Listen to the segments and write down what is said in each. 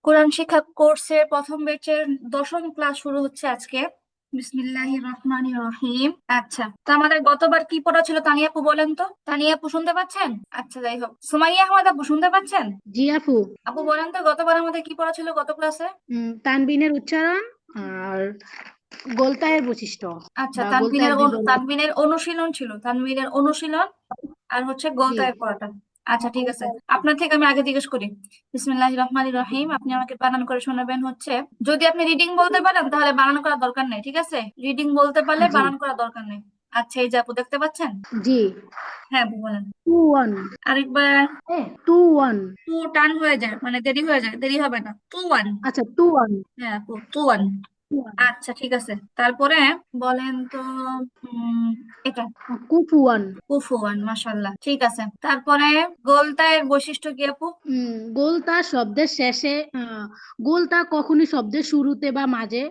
কোরআন শিক্ষা কোর্সের প্রথম ব্যাচের 10ম ক্লাস শুরু হচ্ছে আজকে। বিসমিল্লাহির রহমানির রহিম। আচ্ছা, তো আমাদের গতবার কি পড়া ছিল তানিয়া আপু বলেন তো। তানিয়া আপু শুনতে পাচ্ছেন? আচ্ছা, যাই হোক, সুমাইয়া আহমেদ আপু শুনতে পাচ্ছেন? জি আপু। আপু বলেন তো গতবার আমাদের কি পড়া ছিল গত ক্লাসে। তানবিনের উচ্চারণ আর গোলতায়ের বৈশিষ্ট্য আচ্ছা, বা গোলতায়ের বিবরণ। তানবিনের অনুশীলন ছিল, তানবিনের অনুশীলন আর হচ্ছে জি। গোলতায়ের পড়াটা। আচ্ছা, ঠিক আছে, আপনার থেকে আমি আগে জিজ্ঞেস করি। বিসমিল্লাহির রহমানির রহিম, আপনি আমাকে বানান করে শোনাবেন হচ্ছে। যদি আপনি রিডিং বলতে পারেন তাহলে বানান করার দরকার নেই, ঠিক আছে? রিডিং বলতে পারলে জি। বানান করার দরকার নেই। আচ্ছা, এই যে আপু দেখতে পাচ্ছেন? জি। হ্যাঁ আপু বলেন। 2-1। আরেকবার। 2-1। টু টান হয়ে যায়, মানে দেরি হয়ে যায়, দেরি হবে না, 2-1। আচ্ছা, 2-1। হ্যাঁ আপু, 2-1। 2-1। আচ্ছা, ঠিক আছে, তারপরে বলেন তো। উম এটা কুফুয়ান। কুফুয়ান, মাশাল্লাহ, ঠিক আছে। তারপরে গোলতায়ের বৈশিষ্ট্য কি আপু? গোলতা শব্দের শেষে গোলতা কখনই শব্দের শুরুতে বা মাঝে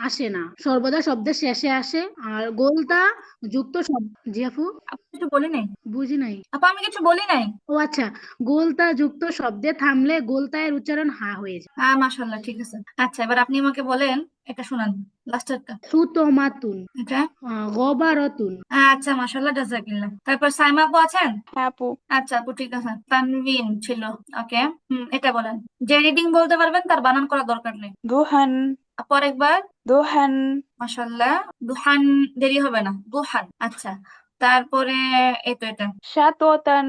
আসে না, সর্বদা শব্দের শেষে আসে। আর গোলতা যুক্ত শব্দ। জি আপু। আপু কিছু বলি নাই। বুঝি নাই। আপু আমি কিছু বলি নাই। ও আচ্ছা, গোলতা যুক্ত শব্দে থামলে গোলতায়ের উচ্চারণ হা হয়ে যায়। হ্যাঁ, মাশাল্লাহ, ঠিক আছে। আচ্ছা, এবার আপনি আমাকে বলেন, এটা শোনান, লাস্টেরটা। সুতমাতুন। এটা। গবারতুন। আচ্ছা, মাশাল্লাহ, জাযাকিল্লাহ। তারপর সাইমা আপু আছেন? হ্যাঁ আপু। আচ্ছা আপু, ঠিক আছে, তানভিন ছিল। ওকে। এটা বলেন। যে রিডিং বলতে পারবেন তার বানান করা দরকার নেই। দুহান। আপু আরেকবার। দুহান। মাশাল্লাহ। দুহান। দেরি হবে না, দুহান। আচ্ছা, তারপরে এই তো এটা। শাতওয়াতান।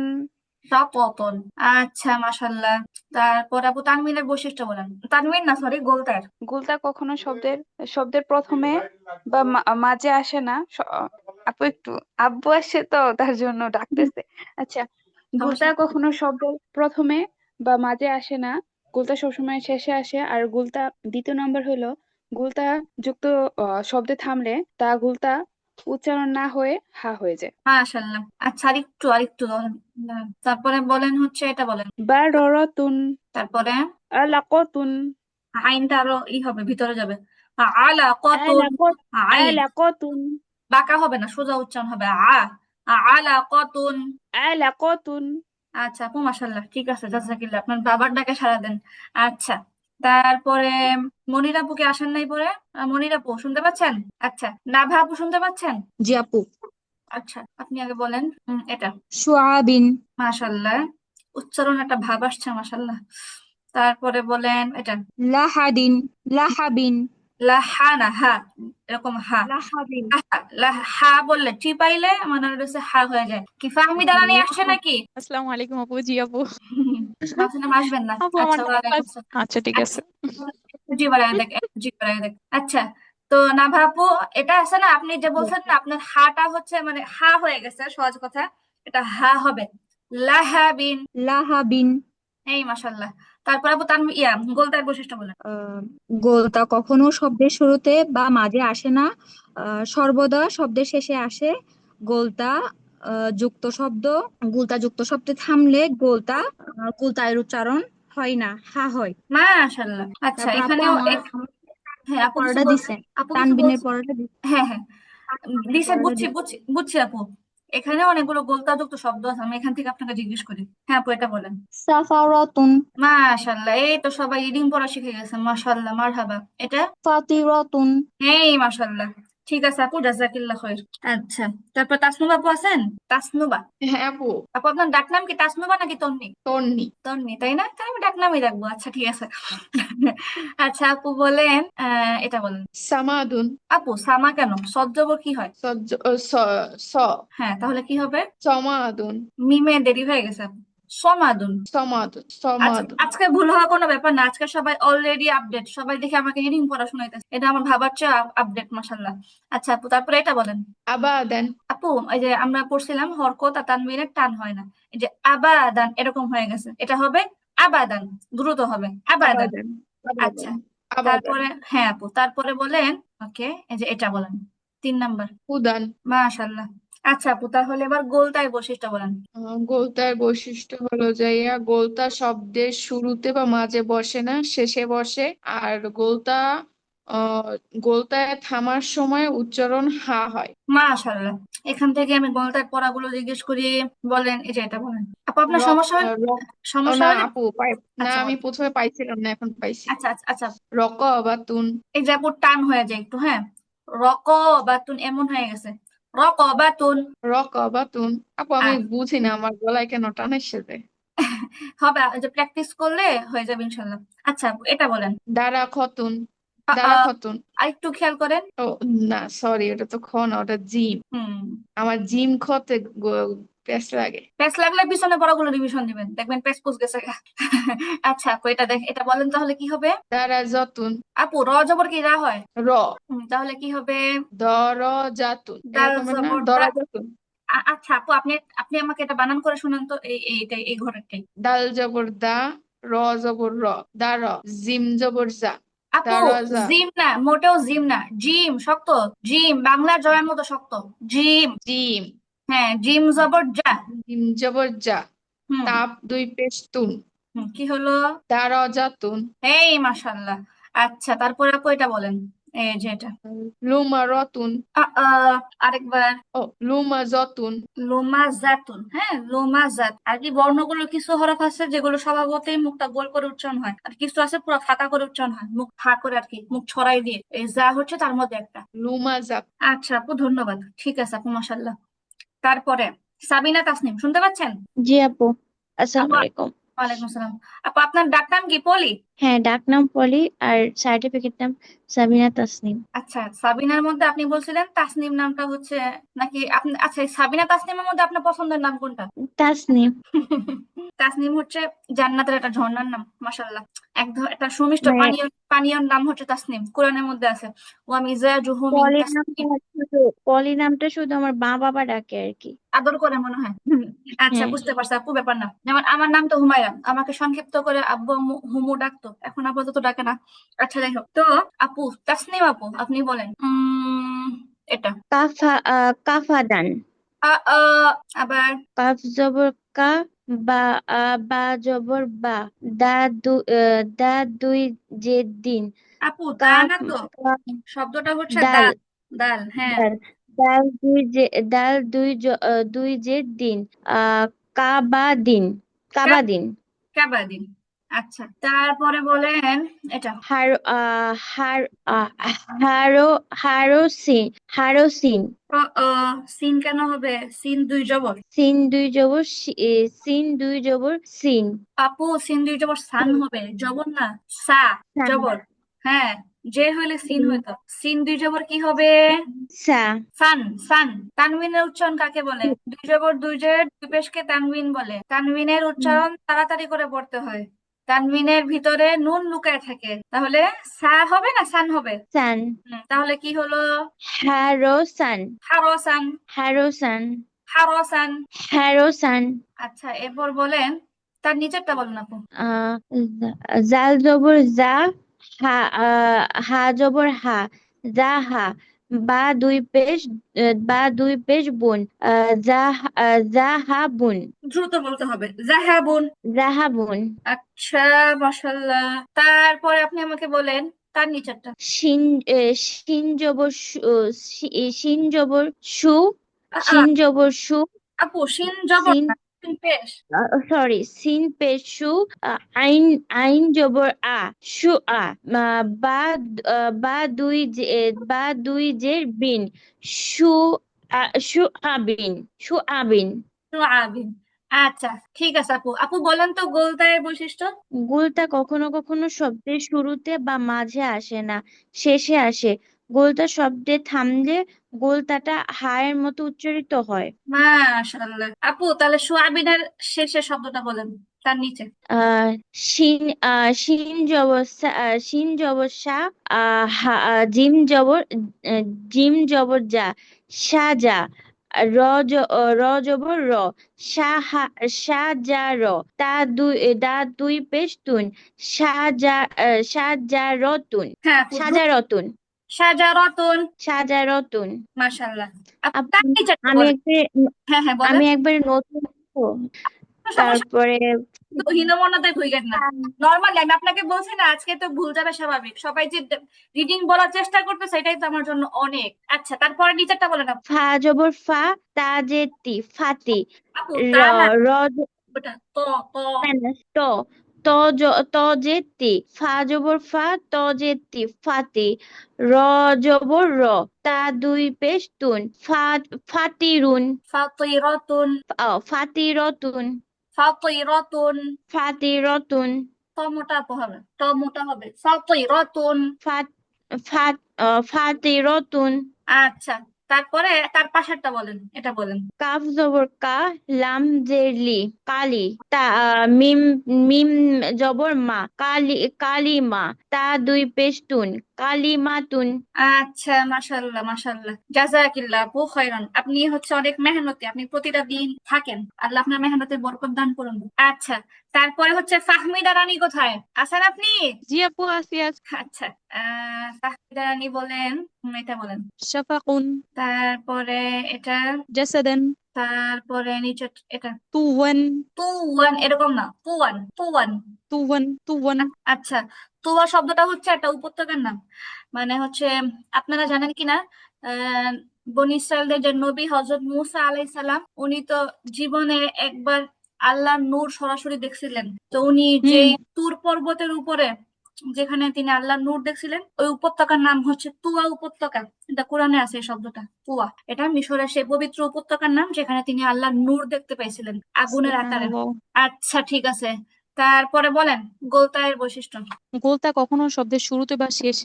সাতওয়াতন। আচ্ছা, মাশাল্লাহ। তারপর আপু তানমিনের বৈশিষ্ট্য বলেন। তানমিন না, সরি, গোলতার। গুলতা কখনো শব্দের শব্দের প্রথমে বা মাঝে আসে না। আপু একটু আব্বু আসছে তো তার জন্য ডাকতেছে। আচ্ছা, সমস্যা গুলতা নেই। কখনো শব্দের প্রথমে বা মাঝে আসে না। গুলতা সবসময় শেষে আসে। আর গুলতা দ্বিতীয় নম্বর হলো গুলতা যুক্ত শব্দে থামলে তা গুলতা উচ্চারণ না হয়ে হা হয়ে যায়। মাশাল্লাহ। আচ্ছা, আরেকটু আরেকটু বলেন। তারপরে বলেন হচ্ছে এটা বলেন। বাররাতুন। তারপরে আলাকাতুন। আইনটা আরো হবে, ভিতরে যাবে। আলা কতুন। আলাকাত আইন আলাকাতুন। বাঁকা হবে না, সোজা উচ্চারণ হবে। আলা কতুন। আলাকাতুন। আচ্ছা আপু, মাশাল্লাহ, ঠিক আছে, জাজাকিল্লাহ, আপনার বাবার ডাকে সাড়া দেন। আচ্ছা, তারপরে মনির আপু কি আসেন নাই পরে? মনির আপু শুনতে পাচ্ছেন? আচ্ছা, নাভা আপু শুনতে পাচ্ছেন? জি আপু। আচ্ছা, আপনি আগে বলেন। এটা। সোয়াবিন। মাশাল্লাহ। উচ্চারণ একটা ভাব আসছে, মাশাল্লাহ। তারপরে বলেন এটা। লাহাদিন। লাহাবিন। লাহা না, হা। এরকম হা। লাহাবিন। হা বললে টি পাইলে মানে ওটা হচ্ছে হা হয়ে যায়। কি ফাহমি আচ্ছা, দাঁড়ানি আসছে নাকি? আসসালামু আলাইকুম আপু। জি আপু। মাঝে আসবেন না। আপু আমার আচ্ছা, ডাক ওয়ালাইকুম পাস। আসসালাম। আচ্ছা ঠিক আচ্ছা, আছে। জি বাড়ায় দেখ, জি বাড়ায় দেখ। আচ্ছা, তো নাভা আপু, এটা আছে না, আপনি যে বলছেন না আপনার হাটা হচ্ছে মানে হা হয়ে গেছে, সহজ কথা। এটা হা হবে। লাহাবিন। লাহাবিন। এই মাশাল্লাহ। তারপর আপু তার গোলদার বৈশিষ্ট্য বলেন। আহ, গোলতা কখনো শব্দের শুরুতে বা মাঝে আসে না, সর্বদা শব্দের শেষে আসে। গোলতা যুক্ত শব্দ গোলতা যুক্ত শব্দে থামলে গোলতা এর উচ্চারণ হয় না, হা হয়। মাশাল্লাহ। আচ্ছা, তারপর আপু এখানেও আমার হ্যাঁ, আপু কিছু পড়াটা বলছেন? দিছে, আপু কিছু তানবিনের বলছেন? পড়াটা দিছে। হ্যাঁ, হ্যাঁ। তানবিনের দিছে, পড়াটা বুঝছি দিছে। বুঝছি বুঝছি আপু। এখানে অনেকগুলো গোলতাযুক্ত শব্দ আছে, আমি এখান থেকে আপনাকে জিজ্ঞেস করি। হ্যাঁ আপু, এটা বলেন। সাফারাতুন। মাশাল্লাহ, এই তো সবাই রিডিং পড়া শিখে গেছে, মাশাল্লাহ, মারহাবা। এটা। ফাতিরাতুন। এই মাশাল্লাহ। ঠিক আছে আপু, জাযাকিল্লাহ খাইর। আচ্ছা, তারপর তাসনুবা আপু আছেন? তাসনুবা। হ্যাঁ আপু। আপু আপনার ডাকনাম কি তাসনুবা নাকি তন্নি? তন্নি। তন্নি, তাই না? তাই আমি ডাকনামই রাখবো। আচ্ছা, ঠিক আছে। আচ্ছা আপু বলেন, এটা বলেন। সামাদুন। আপু সামা কেন, সজ্জবর কি হয়? সজ্জ স স হ্যাঁ, তাহলে কি হবে? সমাদুন। মিমে দেরি হয়ে গেছে আপু। সমাদুন। সমাদুন। আজকে সমাদুন। আজকে ভুল হওয়ার কোনো ব্যাপার না, আজকে সবাই অলরেডি আপডেট, সবাই দেখে আমাকে রিডিং পড়া শোনাইতেছে, এটা আমার ভাবার চেয়ে আপডেট, মাশাল্লাহ। আচ্ছা আপু, তারপরে এটা বলেন। আবাদান। আপু, এই যে আমরা পড়ছিলাম হরকত আর তানবিনের টান হয় না, এই যে আবাদান এরকম হয়ে গেছে, এটা হবে আবাদান, দ্রুত হবে আবাদান। আবাদান। আচ্ছা, আবাদান। আবাদান। তারপরে হ্যাঁ আপু, তারপরে বলেন। ওকে, এই যে এটা বলেন, 3 নাম্বার। উদান। মাশাল্লাহ। আচ্ছা আপু, তাহলে এবার গোলটায় বৈশিষ্ট্য বলেন। গোলতার বৈশিষ্ট্য হলো যাইয়া গোলতা শব্দের শুরুতে বা মাঝে বসে না, শেষে বসে। আর গোলতা আহ গোলতায় থামার সময় উচ্চারণ হা হয়। মাশাআল্লাহ। এখান থেকে আমি গণিতের পড়াগুলো জিজ্ঞেস করি, বলেন এই যে এটা বলেন। আপু আপনার রক সমস্যা হলে, রক সমস্যা না হলে আপু না, আচ্ছা আমি বলেন। প্রথমে পাইছিলাম না, এখন পাইছি। আচ্ছা আচ্ছা আচ্ছা। রকবাতুন। এই যে আপু টান হয়ে যায় একটু, হ্যাঁ, রক বাতুন এমন হয়ে গেছে, রক বাতুন। রকবাতুন। আপু আমি আর বুঝি না আমার গলায় কেন টান এসে যায়। হবে, এই যে প্র্যাকটিস করলে হয়ে যাবে ইনশাল্লাহ। আচ্ছা আপু, এটা বলেন। দারা খতুন। আ, আ, দারা খতুন। আরেকটু খেয়াল করেন। ও না, সরি, ওটা তো খ না, ওটা জিম। হুম। আমার জিম খতে পেস লাগে। প্যাচ লাগলে পিছনে পড়াগুলো রিভিশন দিবেন, দেখবেন প্যাচ পুষ গেছে। আচ্ছা আপু, এটা এটা বলেন তাহলে কি হবে। দারা জতুন। আপু র জবর কি রা হয়? র। তাহলে কি হবে? দর জাতুন, দাল এরকমের না, জবর দা। দরা জাতুন। আচ্ছা আপু, আপনি আপনি আমাকে এটা বানান করে শুনান তো, এই ঘরেরটাই। দাল জবর দা, র জবর র, দার। জিম জবর জা, আপু দার জা। জিম না, মোটেও জিম না, জিম শক্ত। জিম বাংলার জয়ের মতো শক্ত। জিম। জিম। হ্যাঁ, জিম জবর যা। জিম জবর জা। হুম। তাপ দুই পেশ তুন, কি হলো? দার জাতুন। এই মাশাল্লাহ। আচ্ছা তারপরে আপু এটা বলেন, এই যে এটা। লুমা রতুন। আ, আ, আরেকবার। ও লুমা জতুন। লোমাজাতুন, হ্যাঁ লোমাজাত। আর কি বর্ণগুলো কিছু হরফ আছে যেগুলো স্বভাবতই মুখটা গোল করে উচ্চারণ হয়, আর কিছু আছে পুরো ফাঁকা করে উচ্চারণ হয়, মুখ ফা করে আর কি, মুখ ছড়াই দিয়ে। এই যা হচ্ছে তার মধ্যে একটা। লুমা জাত। আচ্ছা আপু ধন্যবাদ, ঠিক আছে আপু, মাশাল্লাহ। তারপরে সাবিনা তাসনিম, শুনতে পাচ্ছেন? জি আপু, আপু, আসসালামু আলাইকুম। ওয়ালাইকুম আসসালাম। আপু আপনার ডাক নাম কি, পলি? হ্যাঁ, ডাক নাম পলি আর সার্টিফিকেট নাম সাবিনা তাসনিম। আচ্ছা, সাবিনার মধ্যে আপনি বলছিলেন তাসনিম নামটা হচ্ছে নাকি আপনি, আচ্ছা এই সাবিনা তাসনিমের মধ্যে আপনার পছন্দের নাম কোনটা? তাসনিম। তাসনিম হচ্ছে জান্নাতের একটা ঝর্ণার নাম, মাশাআল্লাহ। একটা সুমিষ্ট মানে পানীয়, পানীয়র নাম হচ্ছে তাসনিম, কোরআনের মধ্যে আছে, ওয়া মিজাজুহু মিন পলি তাসনিম। পলি নামটা শুধু আমার মা বাবা ডাকে আর কি। আদর করে মনে হয়। আচ্ছা হ্যাঁ। বুঝতে পারছি আপু, ব্যাপার না। যেমন আমার নাম তো হুমায়রা, আমাকে সংক্ষিপ্ত করে আব্বু আম্মু হুমু ডাকতো, এখন আপাতত ডাকে না। আচ্ছা যাই হোক, তো আপু তাসনিম আপু আপনি বলেন এটা। কাফাদান। আ আ আবার। কাফ জবর কা, বা বা জবর বা, দা দা দুই জের দিন। আপু দা কাফ না তো, কাফ শব্দটা হচ্ছে দাল। দাল। দাল, হ্যাঁ। দাল দাল দুই দাল দুই জের দিন। কাবা দিন। কাবা দিন। কাবাদি। আচ্ছা তারপরে বলেন এটা। হার হার হারো হারোসিন। হারোসিন। ও, ও, সিন কেন হবে? সিন দুই জবর। সিন দুই জবর সিন দুই জবর সিন। আপু সিন দুই জবর সান হবে, জবর না। সা সান। জবর। হ্যাঁ, যে হইলে সিন হইতো। সিন দুই জবর কি হবে? সা। সান। সান। তানবিনের উচ্চারণ কাকে বলে? দুই জবর দুই জের দুই পেশকে তানবিন বলে। তানবিনের উচ্চারণ তাড়াতাড়ি করে পড়তে হয়, তানবিনের ভিতরে নুন লুকায় থাকে, তাহলে সা হবে না সান হবে? সান। তাহলে কি হলো? হারোসান। হারসান। হারোসান। হারসান। হারোসান। আচ্ছা এরপর বলেন তার নিচেরটা বলেন আপু। আহ জাল জবর জা, হা হা জবর হা, যা হা। বা দুই পেশ বুন। যা হা বুন। দ্রুত বলতে হবে, জাহাবুন। জাহাবুন। আচ্ছা, মাশাল্লাহ। তারপরে আপনি আমাকে বলেন তার নিচেরটা। শিন শিন জবর শিন জবর সু। আ, আ, শিন জবর সু। আপু সিন জবর সিন না, সিন পেশ। সরি, সিন পেশ সু। আইন আইন জবর আ, সু আ। বা বা দুই জের বিন। সু সু আবিন। সু আবিন। তো আবিন। আচ্ছা ঠিক আছে আপু, আপু বলেন তো গোলতায়ের বৈশিষ্ট্য। গোলটা কখনো কখনো শব্দের শুরুতে বা মাঝে আসে না, শেষে আসে। গোলটা শব্দে থামলে গোলটাটা হায়ের মতো উচ্চারিত হয়। মাশাআল্লাহ। আপু তাহলে সোয়াবিনের শেষের শব্দটা বলেন তার নিচে। আহ শিন শিন জবর সা। জিম জবর যা, সাজা। র জবর র, সাজা র। দা দুই পেশ তুন। সাজা রতুন। হ্যাঁ আপু সাজা দ্রুত। রতুন। সাজারাতুন। সাজা রতুন। মাশাআল্লাহ। আপু তার আপ- নিচেরটা আমি বলেন। একবার হ্যাঁ হ্যাঁ বলেন। আমি একবার নতুন তো, সমস্যা তারপরে তো হীনমন্যতায় ভুগেন না। নর্মালি আমি আপনাকে বলছি না, আজকে তো ভুল যাবে স্বাভাবিক, সবাই যে রিডিং বলার চেষ্টা করতেছে এটাই তো আমার জন্য অনেক। আচ্ছা, তারপরে নিচেরটা বলেন আপু। ফা জবর ফা, তা যে তি, ফাতি। আপু র তা না, র ওটা তো মাইনাস ত, ত যে তি, ফা জবর ফা, ত যে তি, ফাতি। র জবর র, তা দুই পেশ তুন, ফাতিরুন। ফাতিরাতুন, ফাতিরতুন, ফাতিরাতুন, ফাতিরতুন। ত মোটা আপু হবে, ত মোটা হবে, ফাতিরাতুন। ফাত ফাত ফাতিরতুন। আচ্ছা, তারপরে তার পাশেরটা বলেন, এটা বলেন। কাফ জবর কা, লাম জের লি, কালি। তা মিম মিম জবর মা, কালিমা। তা দুই পেশ তুন, কালিমাতুন। আচ্ছা, মাশাল্লাহ মাশাল্লাহ, জাযাকিল্লাহ আপু খায়রান। আপনি হচ্ছে অনেক মেহনতি, আপনি প্রতিটা দিন থাকেন, আল্লাহ আপনার মেহনতের বরকত দান করুন। আচ্ছা, তারপরে হচ্ছে ফাহমিদা রানী কোথায় আছেন আপনি? জি আপু, আসি আছি। আচ্ছা, ফাহমিদা রানী বলেন, এটা বলেন। শাফাকুন, তারপরে এটা, জাসাদান, তারপরে নিচে এটা। তুওয়ান, তুওয়ান এরকম না, তুওয়ান তুওয়ান। তুওয়ান। আচ্ছা, তুওয়া শব্দটা হচ্ছে একটা উপত্যকার নাম। মানে হচ্ছে, আপনারা জানেন কিনা, আহ বনি ইসরায়েলদের যে নবী হযরত মূসা আলাইহিস সালাম, উনি তো জীবনে একবার আল্লাহর নূর সরাসরি দেখছিলেন। তো উনি যে হুম। তুর পর্বতের উপরে যেখানে তিনি আল্লাহর নূর দেখছিলেন, ওই উপত্যকার নাম হচ্ছে তুয়া উপত্যকা। এটা কোরআনে আছে এই শব্দটা তুয়া। এটা মিশরের সেই পবিত্র উপত্যকার নাম যেখানে তিনি আল্লাহর নূর দেখতে পাইছিলেন আগুনের আকারে। সুবহানাল্লাহ। আচ্ছা, ঠিক আছে, তারপরে বলেন গোলতায়ের বৈশিষ্ট্য। গোলতা কখনো শব্দের শুরুতে বা শেষ,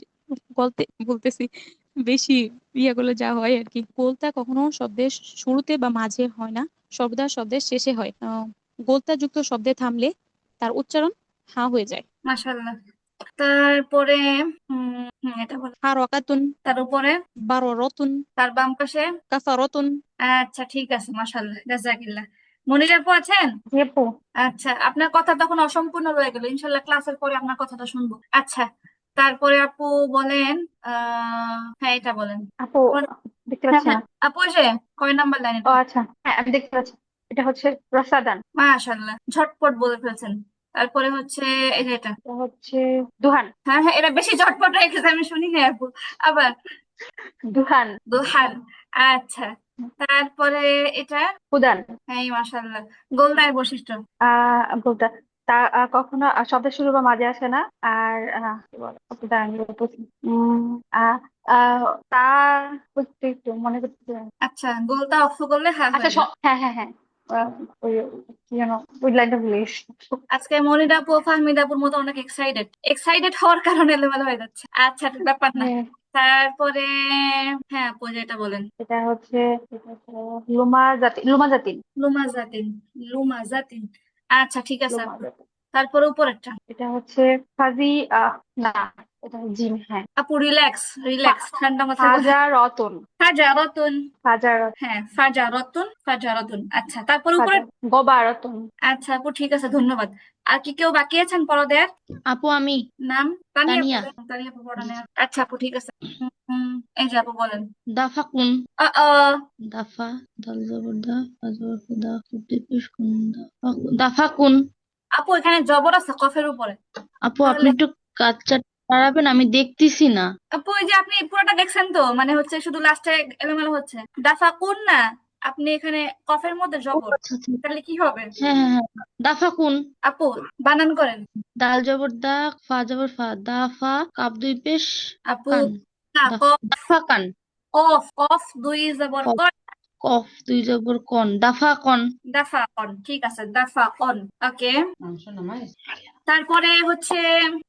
বলতে বলতেছি বেশি ইয়েগুলো যা হয় আর কি। গোলতা কখনো শব্দের শুরুতে বা মাঝে হয় না, সর্বদা শব্দের শেষে হয়। গোলতা যুক্ত শব্দে থামলে তার উচ্চারণ হা হয়ে যায়। মাশাআল্লাহ। তারপরে এটা বলেন। হারকাতুন, তার উপরে, বাররাতুন, তার বাম পাশে। কাসারাতুন। আচ্ছা, ঠিক আছে, মাশাআল্লাহ, জাযাকিল্লাহ। মনির আপু আছেন? জি আপু। আচ্ছা, আপনার কথা তখন অসম্পূর্ণ রয়ে গেল, ইনশাল্লাহ ক্লাসের পরে আপনার কথাটা শুনবো। আচ্ছা, তারপরে আপু বলেন, হ্যাঁ এটা বলেন। আপু দেখতে হ্যাঁ পাচ্ছি হ্যাঁ না। আপু, এই যে কয় নাম্বার লাইন ও এটা? আচ্ছা, হ্যাঁ আমি দেখতে পাচ্ছি। এটা হচ্ছে রসাদান। মাশাআল্লাহ, ঝটপট বলে ফেলছেন। তারপরে হচ্ছে এই যে এটা। এটা হচ্ছে দুহান। হ্যাঁ হ্যাঁ, এটা বেশি ঝটপট হয়ে গেছে, আমি শুনি না আপু। আবার দুহান। দোহান। আচ্ছা, তারপরে এটা। উদান। হ্যাঁ, মাশাআল্লাহ। গোলদায়ের বৈশিষ্ট্য। বলতে তা কখনো শব্দের শুরু বা মাঝে আসে না। আর কি বলে আপু, দাঁড়ান, বলতেছি। আহ আহ তার একটু মনে করতে। আচ্ছা, গোলদা অক্ষ করলে হা আচ্ছা, হয়ে যায়। হ্যাঁ হ্যাঁ হ্যাঁ। ওই কি যেন, ওই লাইনটা ভুলে গেছি। আজকে মনির আপু ও ফাহমিদ আপুর মতো অনেক এক্সাইটেড এক্সাইটেড হওয়ার কারণে এলোমেলো হয়ে যাচ্ছে। আচ্ছা, ব্যাপার না। হ্যাঁ, তারপরে, হ্যাঁ আপু, যেটা বলেন। এটা হচ্ছে লুমা জাতিন। লুমাজাতিন, লুমাজাতিন। আচ্ছা, ঠিক আছে লুমা আপু। জাতিন। তারপরে উপরেরটা। এটা হচ্ছে ফাজি। না, এটা জিম, হ্যাঁ। আপু রিল্যাক্স, রিল্যাক্স, ঠান্ডা মাথায় বলেন। ফাজা রতন। ফাজা রতুন। ফাজা হ্যাঁ, ফাজা রতুন, ফাজা রতুন। আচ্ছা, তারপর উপরে। ফাজা গবা রতন। আচ্ছা আপু, ঠিক আছে, ধন্যবাদ। আর কি কেউ বাকি আছেন পড়া দেয়ার? আপু আমি নাম? তানিয়া আপু, তানিয়া। তানিয়া আপু পড়া নেওয়ার। আচ্ছা আপু, ঠিক আছে। এই যে আপু বলেন। দাফাকুন, আ আ, দাফা, দাল জবর দা, ফা জবর ফা, দা ফুটে পেশ কুন, দাফাকুন। আপু এখানে জবর আছে কফের উপরে। আপু আপনি তাহলে একটু কাজটা পারাবেন, আমি দেখতেছি না। আপু, এই যে আপনি পুরোটা দেখছেন তো, মানে হচ্ছে শুধু লাস্টে এলোমেলো হচ্ছে। দাফা কোন না, আপনি এখানে কফের মধ্যে ও জবর, আচ্ছা আচ্ছা, তাহলে কি হবে? হ্যাঁ হ্যাঁ হ্যাঁ, দাফাকুন। আপু বানান করেন। দাল জবর দা, ফা জবর ফা, দাফা, কাপ দুই পেশ আপু কান, না, দাফা কান। কফ কফ দুই জবর কফ, কর। কফ দুই জবর কন, দাফা কন। দাফা কন, ঠিক আছে, দাফা কন। ওকে, তারপরে হচ্ছে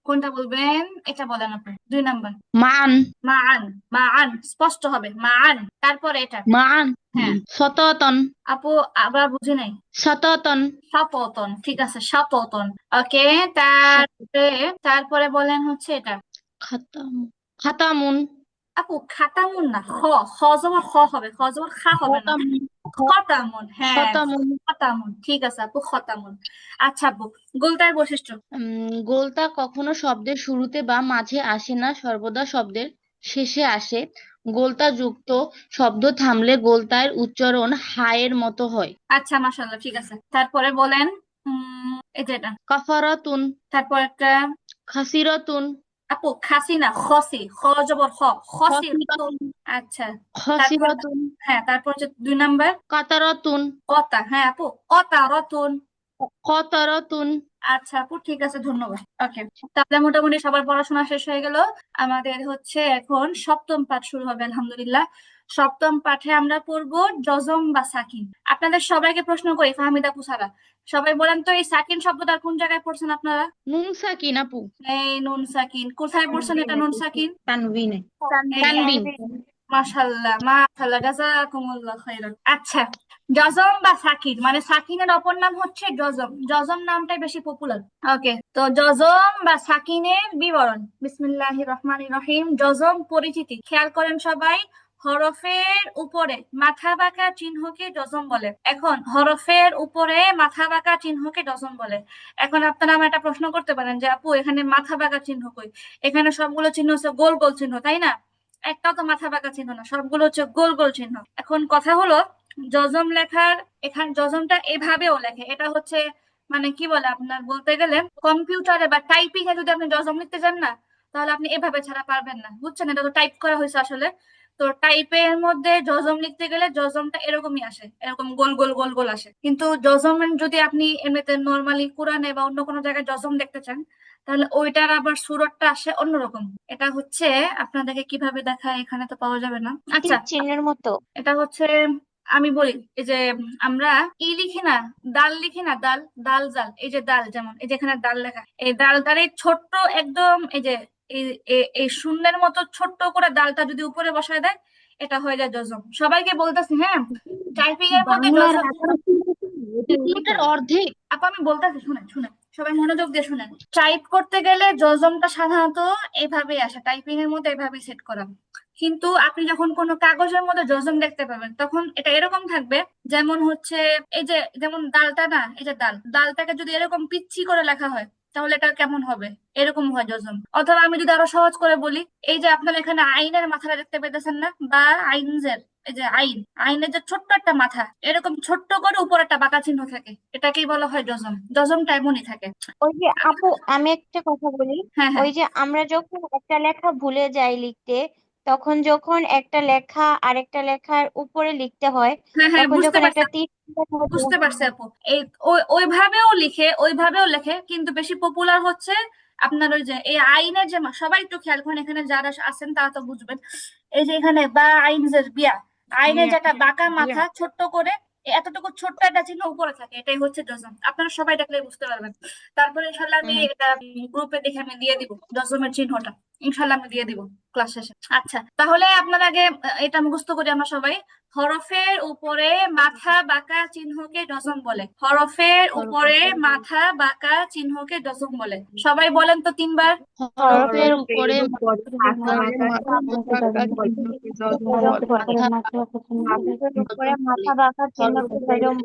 কোনটা বলবেন, এটা বলেন আপু, 2 নাম্বার। মান, মান, মান স্পষ্ট হবে, মান। তারপরে এটা। মান। হ্যাঁ শততন, আপু, আবার বুঝি নাই। শততন। সপতন, ঠিক আছে, সপতন। ওকে, তারপরে, তারপরে বলেন হচ্ছে এটা। খাতাম, খাতামুন, আপু খাতামুন না, খ জবর খ হবে, খ জবর খা হবে না। খতামুন, খতামুন, হ্যাঁ, খতামুন। খতামুন, ঠিক আছে আপু, খতামুন। আচ্ছা আপু, গোলতার বৈশিষ্ট্য। গোলতা কখনো শব্দের শুরুতে বা মাঝে আসে না, সর্বদা শব্দের শেষে আসে। গোলতা যুক্ত শব্দ থামলে গোলতার উচ্চারণ হায়ের মতো হয়। আচ্ছা, মাশাআল্লাহ, ঠিক আছে। তারপরে বলেন এই যে এটা। কাফারাতুন, তারপর একটা খাসিরাতুন, আপু, খাসি না, খসি, খ জবর খ, খসি তো। খসিরাতুন, আচ্ছা, তারপর খসিরাতুন, হ্যাঁ, তারপর হচ্ছে 2 নাম্বার কাতারাতুন, অতা। হ্যাঁ আপু, অতা রতুন। কতারাতুন। আচ্ছা আপু, ঠিক আছে, ধন্যবাদ। ওকে, তাহলে মোটামুটি সবার পড়াশোনা শেষ হয়ে গেল। আমাদের হচ্ছে এখন সপ্তম পাঠ শুরু হবে আলহামদুলিল্লাহ। সপ্তম পাঠে আমরা পড়বো জজম বা সাকিন। আপনাদের সবাইকে প্রশ্ন করি, ফাহমিদা আপু ছাড়া, সবাই বলেন তো এই সাকিন শব্দটা কোন জায়গায় পড়ছেন আপনারা? নুন সাকিন আপু। এই নুন সাকিন কোথায় পড়ছেন? এটা নুন সাকিন তানবিনে। তানবিন। মাশাআল্লাহ, মাশাআল্লাহ, জাযাকুমুল্লাহ খাইরান। আচ্ছা, জজম বা সাকিন মানে সাকিনের অপর নাম হচ্ছে জজম। জজম নামটাই বেশি পপুলার। ওকে, তো জজম বা সাকিনের বিবরণ। বিসমিল্লাহির রহমানির রহিম। জজম পরিচিতি, খেয়াল করেন সবাই। হরফের উপরে মাথা বাঁকা চিহ্নকে জজম বলে। এখন হরফের উপরে মাথা বাঁকা চিহ্নকে জজম বলে। এখন আপনারা আমার একটা প্রশ্ন করতে পারেন যে আপু, এখানে মাথা বাঁকা চিহ্ন কই? এখানে সবগুলো চিহ্ন হচ্ছে গোল গোল চিহ্ন, তাই না? একটাও তো মাথা বাঁকা চিহ্ন না, সবগুলো হচ্ছে গোল গোল চিহ্ন। এখন কথা হলো, জজম লেখার এখানে জজমটা এভাবেও লেখে। এটা হচ্ছে মানে কি বলে, আপনার বলতে গেলে কম্পিউটারে বা টাইপিং এ যদি আপনি জজম লিখতে চান না, তাহলে আপনি এভাবে ছাড়া পারবেন না, বুঝছেন? এটা তো টাইপ করা হয়েছে আসলে। তো টাইপের মধ্যে জজম লিখতে গেলে জজমটা এরকমই আসে, এরকম গোল গোল গোল গোল আসে। কিন্তু জজম যদি আপনি এমনিতে নর্মালি কোরআনে বা অন্য কোনো জায়গায় জজম দেখতে চান, তাহলে ওইটার আবার সুরতটা আসে অন্যরকম। এটা হচ্ছে আপনাদেরকে কিভাবে দেখায়, এখানে তো পাওয়া যাবে না। আচ্ছা, চিহ্নের মতো। এটা হচ্ছে, আমি বলি, এই যে আমরা ই লিখি না, দাল লিখি না, দাল দাল জাল, এই যে দাল, যেমন এই যে এখানে দাল লেখা, এই দালটার এই ছোট্ট একদম এই যে এই শূন্যের মতো ছোট্ট করে দালটা যদি উপরে বসায় দেয়, এটা হয়ে যায় জজম। সবাইকে বলতেছি, হ্যাঁ, টাইপিং এর মধ্যে বাংলার জজম। আকার এটার অর্ধেক। আপা আমি বলতেছি, শুনেন শুনেন, সবাই মনোযোগ দিয়ে শুনেন। টাইপ করতে গেলে জজমটা সাধারণত এভাবেই আসে, টাইপিং এর মধ্যে এভাবেই সেট করা। কিন্তু আপনি যখন কোনো কাগজের মধ্যে জজম দেখতে পাবেন, তখন এটা এরকম থাকবে, যেমন হচ্ছে এই যে যেমন দালটা না, এই যে দাল, দালটাকে যদি এরকম পিচ্ছি করে লেখা হয়, তাহলে এটা কেমন হবে? এরকম হয় জজম। অথবা আমি যদি আরো সহজ করে বলি, এই যে আপনার এখানে আইনের মাথাটা দেখতে পেতেছেন না, বা আইনজের, এই যে আইন, আইনের যে ছোট্ট একটা মাথা, এরকম ছোট্ট করে উপর একটা বাঁকা চিহ্ন থাকে, এটাকেই বলা হয় জজম। জজমটা এমনই থাকে। ওই যে আপু, আমি একটা কথা বলি। হ্যাঁ হ্যাঁ ওই যে আমরা যখন একটা লেখা ভুলে যাই লিখতে, তখন যখন একটা লেখা আরেকটা লেখার উপরে লিখতে হয়, হ্যাঁ হ্যাঁ, তখন বুঝতে যখন পারছি একটা আপু, তীর চিহ্ন থাকে, বুঝতে পারছি আপু। এই ওইভাবেও লিখে, ওইভাবেও লেখে, কিন্তু বেশি পপুলার হচ্ছে আপনার ওই যে এই আইনের যে সবাই একটু খেয়াল করেন, এখানে যারা আছেন তারা তো বুঝবেন। এই যে এখানে বা আইনজের বিয়া, আইনের যেটা বাঁকা মাথা ছোট্ট করে এতটুকু ছোট্ট একটা চিহ্ন উপরে থাকে, এটাই হচ্ছে জজম। আপনারা সবাই দেখলে বুঝতে পারবেন। তারপরে ইনশাল্লাহ আমি এটা গ্রুপে দেখে আমি দিয়ে দিব জজমের চিহ্নটা, ইনশাল্লাহ আমি দিয়ে দিব ক্লাস শেষে। আচ্ছা, তাহলে আপনার আগে এটা মুখস্থ করি আমরা সবাই। হরফের উপরে মাথা বাঁকা চিহ্নকে জজম বলে। হরফের উপরে মাথা বাঁকা চিহ্নকে জজম বলে। সবাই বলেন তো 3 বার। হরফের উপরে হরফের উপরে মাথা বাঁকা চিহ্নকে জজম বলে। হরফের উপরে মাথা বাঁকা চিহ্নকে জজম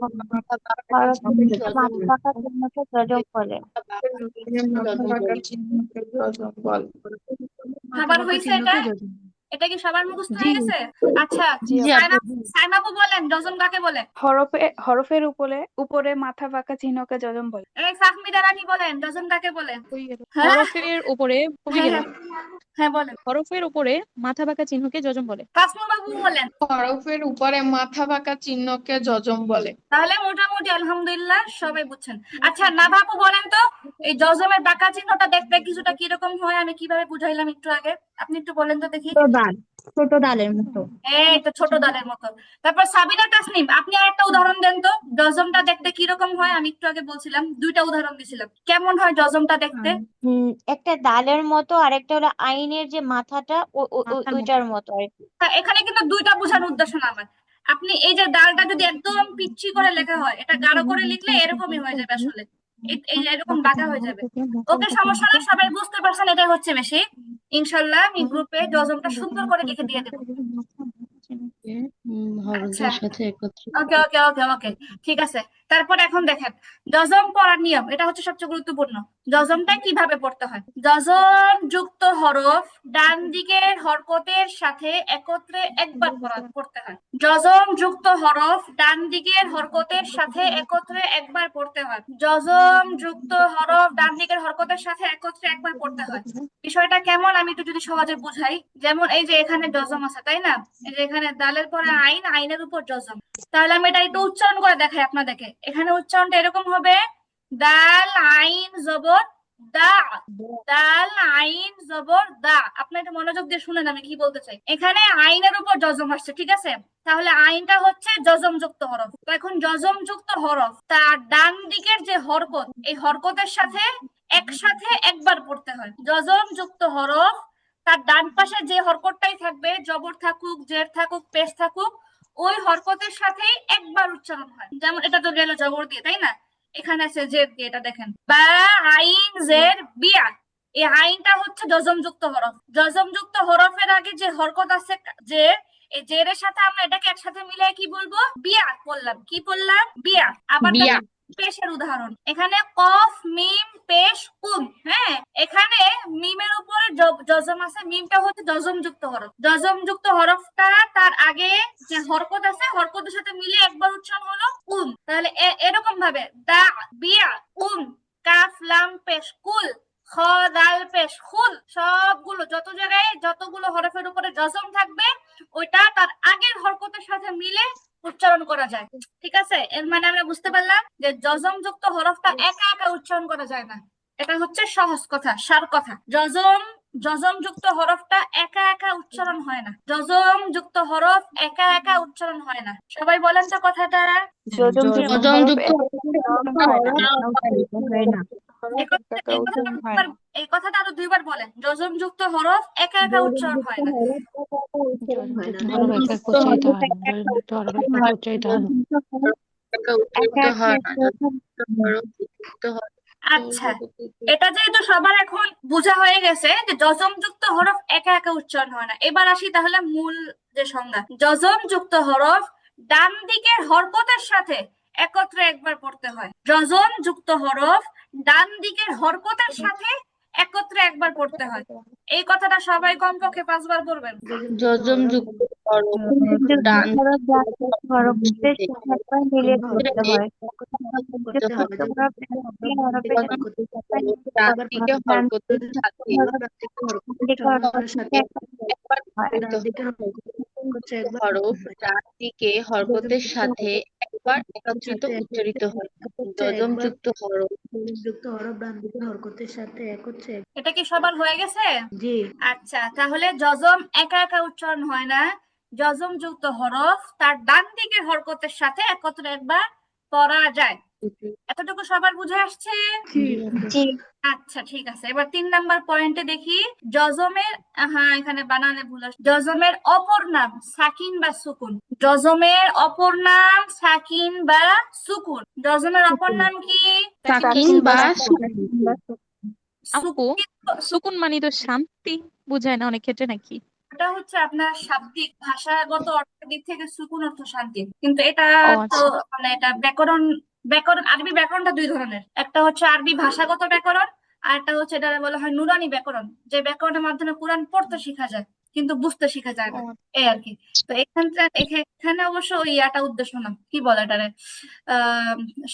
বলে। সবার হয়েছে এটা? এটা কি সবার মুখস্থ হয়ে গেছে? আচ্ছা, জি সাইমা, আপু। সাইমাপু বলেন জজম কাকে বলে? হরফের উপরে উপরে মাথা বাঁকা চিহ্নকে জজম বলে। এই ফাহমিদা রানী বলেন জজম কাকে বলে? হ্যাঁ হরফের উপরে কমে হ্যাঁ গেল। হ্যাঁ, বলেন। হরফের উপরে মাথা বাঁকা চিহ্নকে জজম বলে। ফাসমু বাবু বলেন। হরফের উপরে মাথা বাঁকা চিহ্নকে জজম বলে। তাহলে মোটামুটি আলহামদুলিল্লাহ সবাই বুঝছেন। আচ্ছা, না বাবু বলেন তো, এই জজমের বাঁকা চিহ্নটা দেখতে কিছুটা কিরকম হয়, আমি কিভাবে বুঝাইলাম একটু আগে, আপনি একটু বলেন তো দেখি। ছোট দাল, ছোট দালের মতো। এই তো ছোট দালের মতো। তারপর সাবিনা তাসনিম, আপনি আর একটা উদাহরণ দেন তো, জজমটা দেখতে কিরকম হয়? আমি একটু আগে বলছিলাম, 2টা উদাহরণ দিছিলাম, কেমন হয় জজমটা দেখতে? একটা দালের মতো, আর একটা হলো আইনের যে মাথাটা, ওইটার মতো আর কি। এখানে কিন্তু 2টা বোঝানোর উদ্দেশ্য না আমার। আপনি এই যে দালটা যদি একদম পিচ্ছি করে লেখা হয়, এটা গাঢ় করে লিখলে এরকমই হয়ে যাবে আসলে, এই যে এরকম বাঁকা হয়ে যাবে। ওকে, সমস্যা না, সবাই বুঝতে পারছেন, এটাই হচ্ছে বেশি। ইনশাল্লাহ আমি গ্রুপে জজমটা সুন্দর করে লিখে দিয়ে দেবো। আচ্ছা, হরফের সাথে একত্রিত। ওকে ওকে ওকে ওকে, ঠিক আছে। তারপর এখন দেখেন জজম পড়ার নিয়ম, এটা হচ্ছে সবচেয়ে গুরুত্বপূর্ণ। জজমটা কিভাবে পড়তে হয়? জজম যুক্ত হরফ ডান দিকের হরকতের সাথে একত্রে একবার পড়তে হয়। জজম যুক্ত হরফ ডান দিকের হরকতের সাথে একত্রে একবার পড়তে হয়। জজম যুক্ত হরফ ডান দিকের হরকতের সাথে একত্রে একবার পড়তে হয়। বিষয়টা কেমন আমি একটু যদি সহজে বুঝাই, যেমন এই যে এখানে জজম আছে তাই না, এই যে এখানে দালের পরে আইন, আইনের উপর জজম। তাহলে আমি এটা একটু উচ্চারণ করে দেখাই আপনাদেরকে। এখানে উচ্চারণটা এরকম হবে, দাল আইন জবর দা, দাল আইন জবর দা। আপনি একটু মনোযোগ দিয়ে শুনেন আমি কি বলতে চাই। এখানে আইনের উপর জজম আসছে, ঠিক আছে? তাহলে আইনটা হচ্ছে জজম যুক্ত হরফ। তো এখন জজম যুক্ত হরফ তার ডান দিকের যে হরকত, এই হরকতের সাথে একসাথে একবার পড়তে হয়। জজম যুক্ত হরফ তার ডান পাশে যে হরকতটাই থাকবে, জবর থাকুক, জের থাকুক, পেশ থাকুক, ওই হরকতের সাথেই একবার উচ্চারণ হয়। যেমন এটা তো গেল জবর দিয়ে তাই না, এখানে আছে জের দিয়ে, এটা দেখেন বা আইন জের বিয়া। এই আইনটা হচ্ছে জজম যুক্ত হরফ। জজম যুক্ত হরফের আগে যে হরকত আছে যে, এই জেরের সাথে আমরা এটাকে একসাথে মিলিয়ে কি বলবো? বিয়া বললাম। কি বললাম? বিয়া। আবার বিয়া। দেখেন পেশের উদাহরণ, এখানে কফ মিম পেশ কুম। হ্যাঁ, এখানে মিমের উপরে জজম আছে, মিমটা হচ্ছে জজম যুক্ত হরফ। জজম যুক্ত হরফটা তার আগে যে হরকত আছে হরকতের সাথে মিলে একবার উচ্চারণ হলো উম। তাহলে এরকম ভাবে দা বিয়া উম, কাফ লাম পেশ কুল, খ দাল পেশ খুল, সবগুলো যত জায়গায় যতগুলো হরফের উপরে জজম থাকবে ওইটা তার আগের হরকতের সাথে মিলে উচ্চারণ করা যায়। ঠিক আছে? এর মানে আমরা বুঝতে পারলাম যে জজম যুক্ত হরফটা একা একা উচ্চারণ করা যায় না। এটা হচ্ছে সহজ কথা, সার কথা। জজম যুক্ত হরফটা একা একা উচ্চারণ হয় না। জজম যুক্ত হরফ একা একা উচ্চারণ হয় না। সবাই বলেন তো কথাটা। জজম যুক্ত জজম হরফ যুক্ত হয় না। এই কথাটা আরো দুইবার বলেন, জজম যুক্ত হরফ একা একা উচ্চারণ হয় না। আচ্ছা, এটা যেহেতু সবার এখন বোঝা হয়ে গেছে যে জজম যুক্ত হরফ একা একা উচ্চারণ হয় না, এবার আসি তাহলে মূল যে সংজ্ঞা। জজম যুক্ত হরফ ডান দিকের হরকতের সাথে একত্রে একবার পড়তে হয়। জজম যুক্ত হরফ ডান দিকের হরকতের সাথে একত্রে একবার পড়তে হয়। এই কথাটা সবাই কমপক্ষে 5 বার পড়বেন। জজম যুক্ত হরফ ডান ডান দিকে হরকতের সাথে হরফ ডান দিকে হরকতের সাথে একবার একত্রিত উচ্চারিত হয়। জজম যুক্ত হরফ এটা কি সবার হয়ে গেছে? জি। আচ্ছা, তাহলে জজম একা একা উচ্চারণ হয় না, জজম যুক্ত হরফ তার ডান দিকের হরকতের সাথে একত্রে একবার পড়া যায়। এতটুকু সবার বুঝে আসছে? আচ্ছা ঠিক আছে, এবার 3 নাম্বার পয়েন্টে দেখি। জজমের, হ্যাঁ এখানে বানানে ভুল আছে। জজমের অপর নাম সাকিন বা সুকুন। জজমের অপর নাম সাকিন বা সুকুন। জজমের অপর নাম কি? সাকিন বা আপু, সুকুন মানে তো শান্তি বোঝায় না অনেক ক্ষেত্রে নাকি? এটা হচ্ছে আপনার শাব্দিক ভাষাগত অর্থের দিক থেকে সুকুন অর্থ শান্তি, কিন্তু এটা ও তো আচ্ছা। মানে এটা ব্যাকরণ, আরবি ব্যাকরণটা 2 ধরনের। একটা হচ্ছে আরবি ভাষাগত ব্যাকরণ, আর একটা হচ্ছে এটা বলা হয় নুরানি ব্যাকরণ, যে ব্যাকরণের মাধ্যমে কোরআন পড়তে শেখা যায় কিন্তু বুঝতে শেখা যায় না, এই আর কি। তো এখানে অবশ্য ওই ইয়াটা উদ্দেশ্য না, কি বলে এটারে,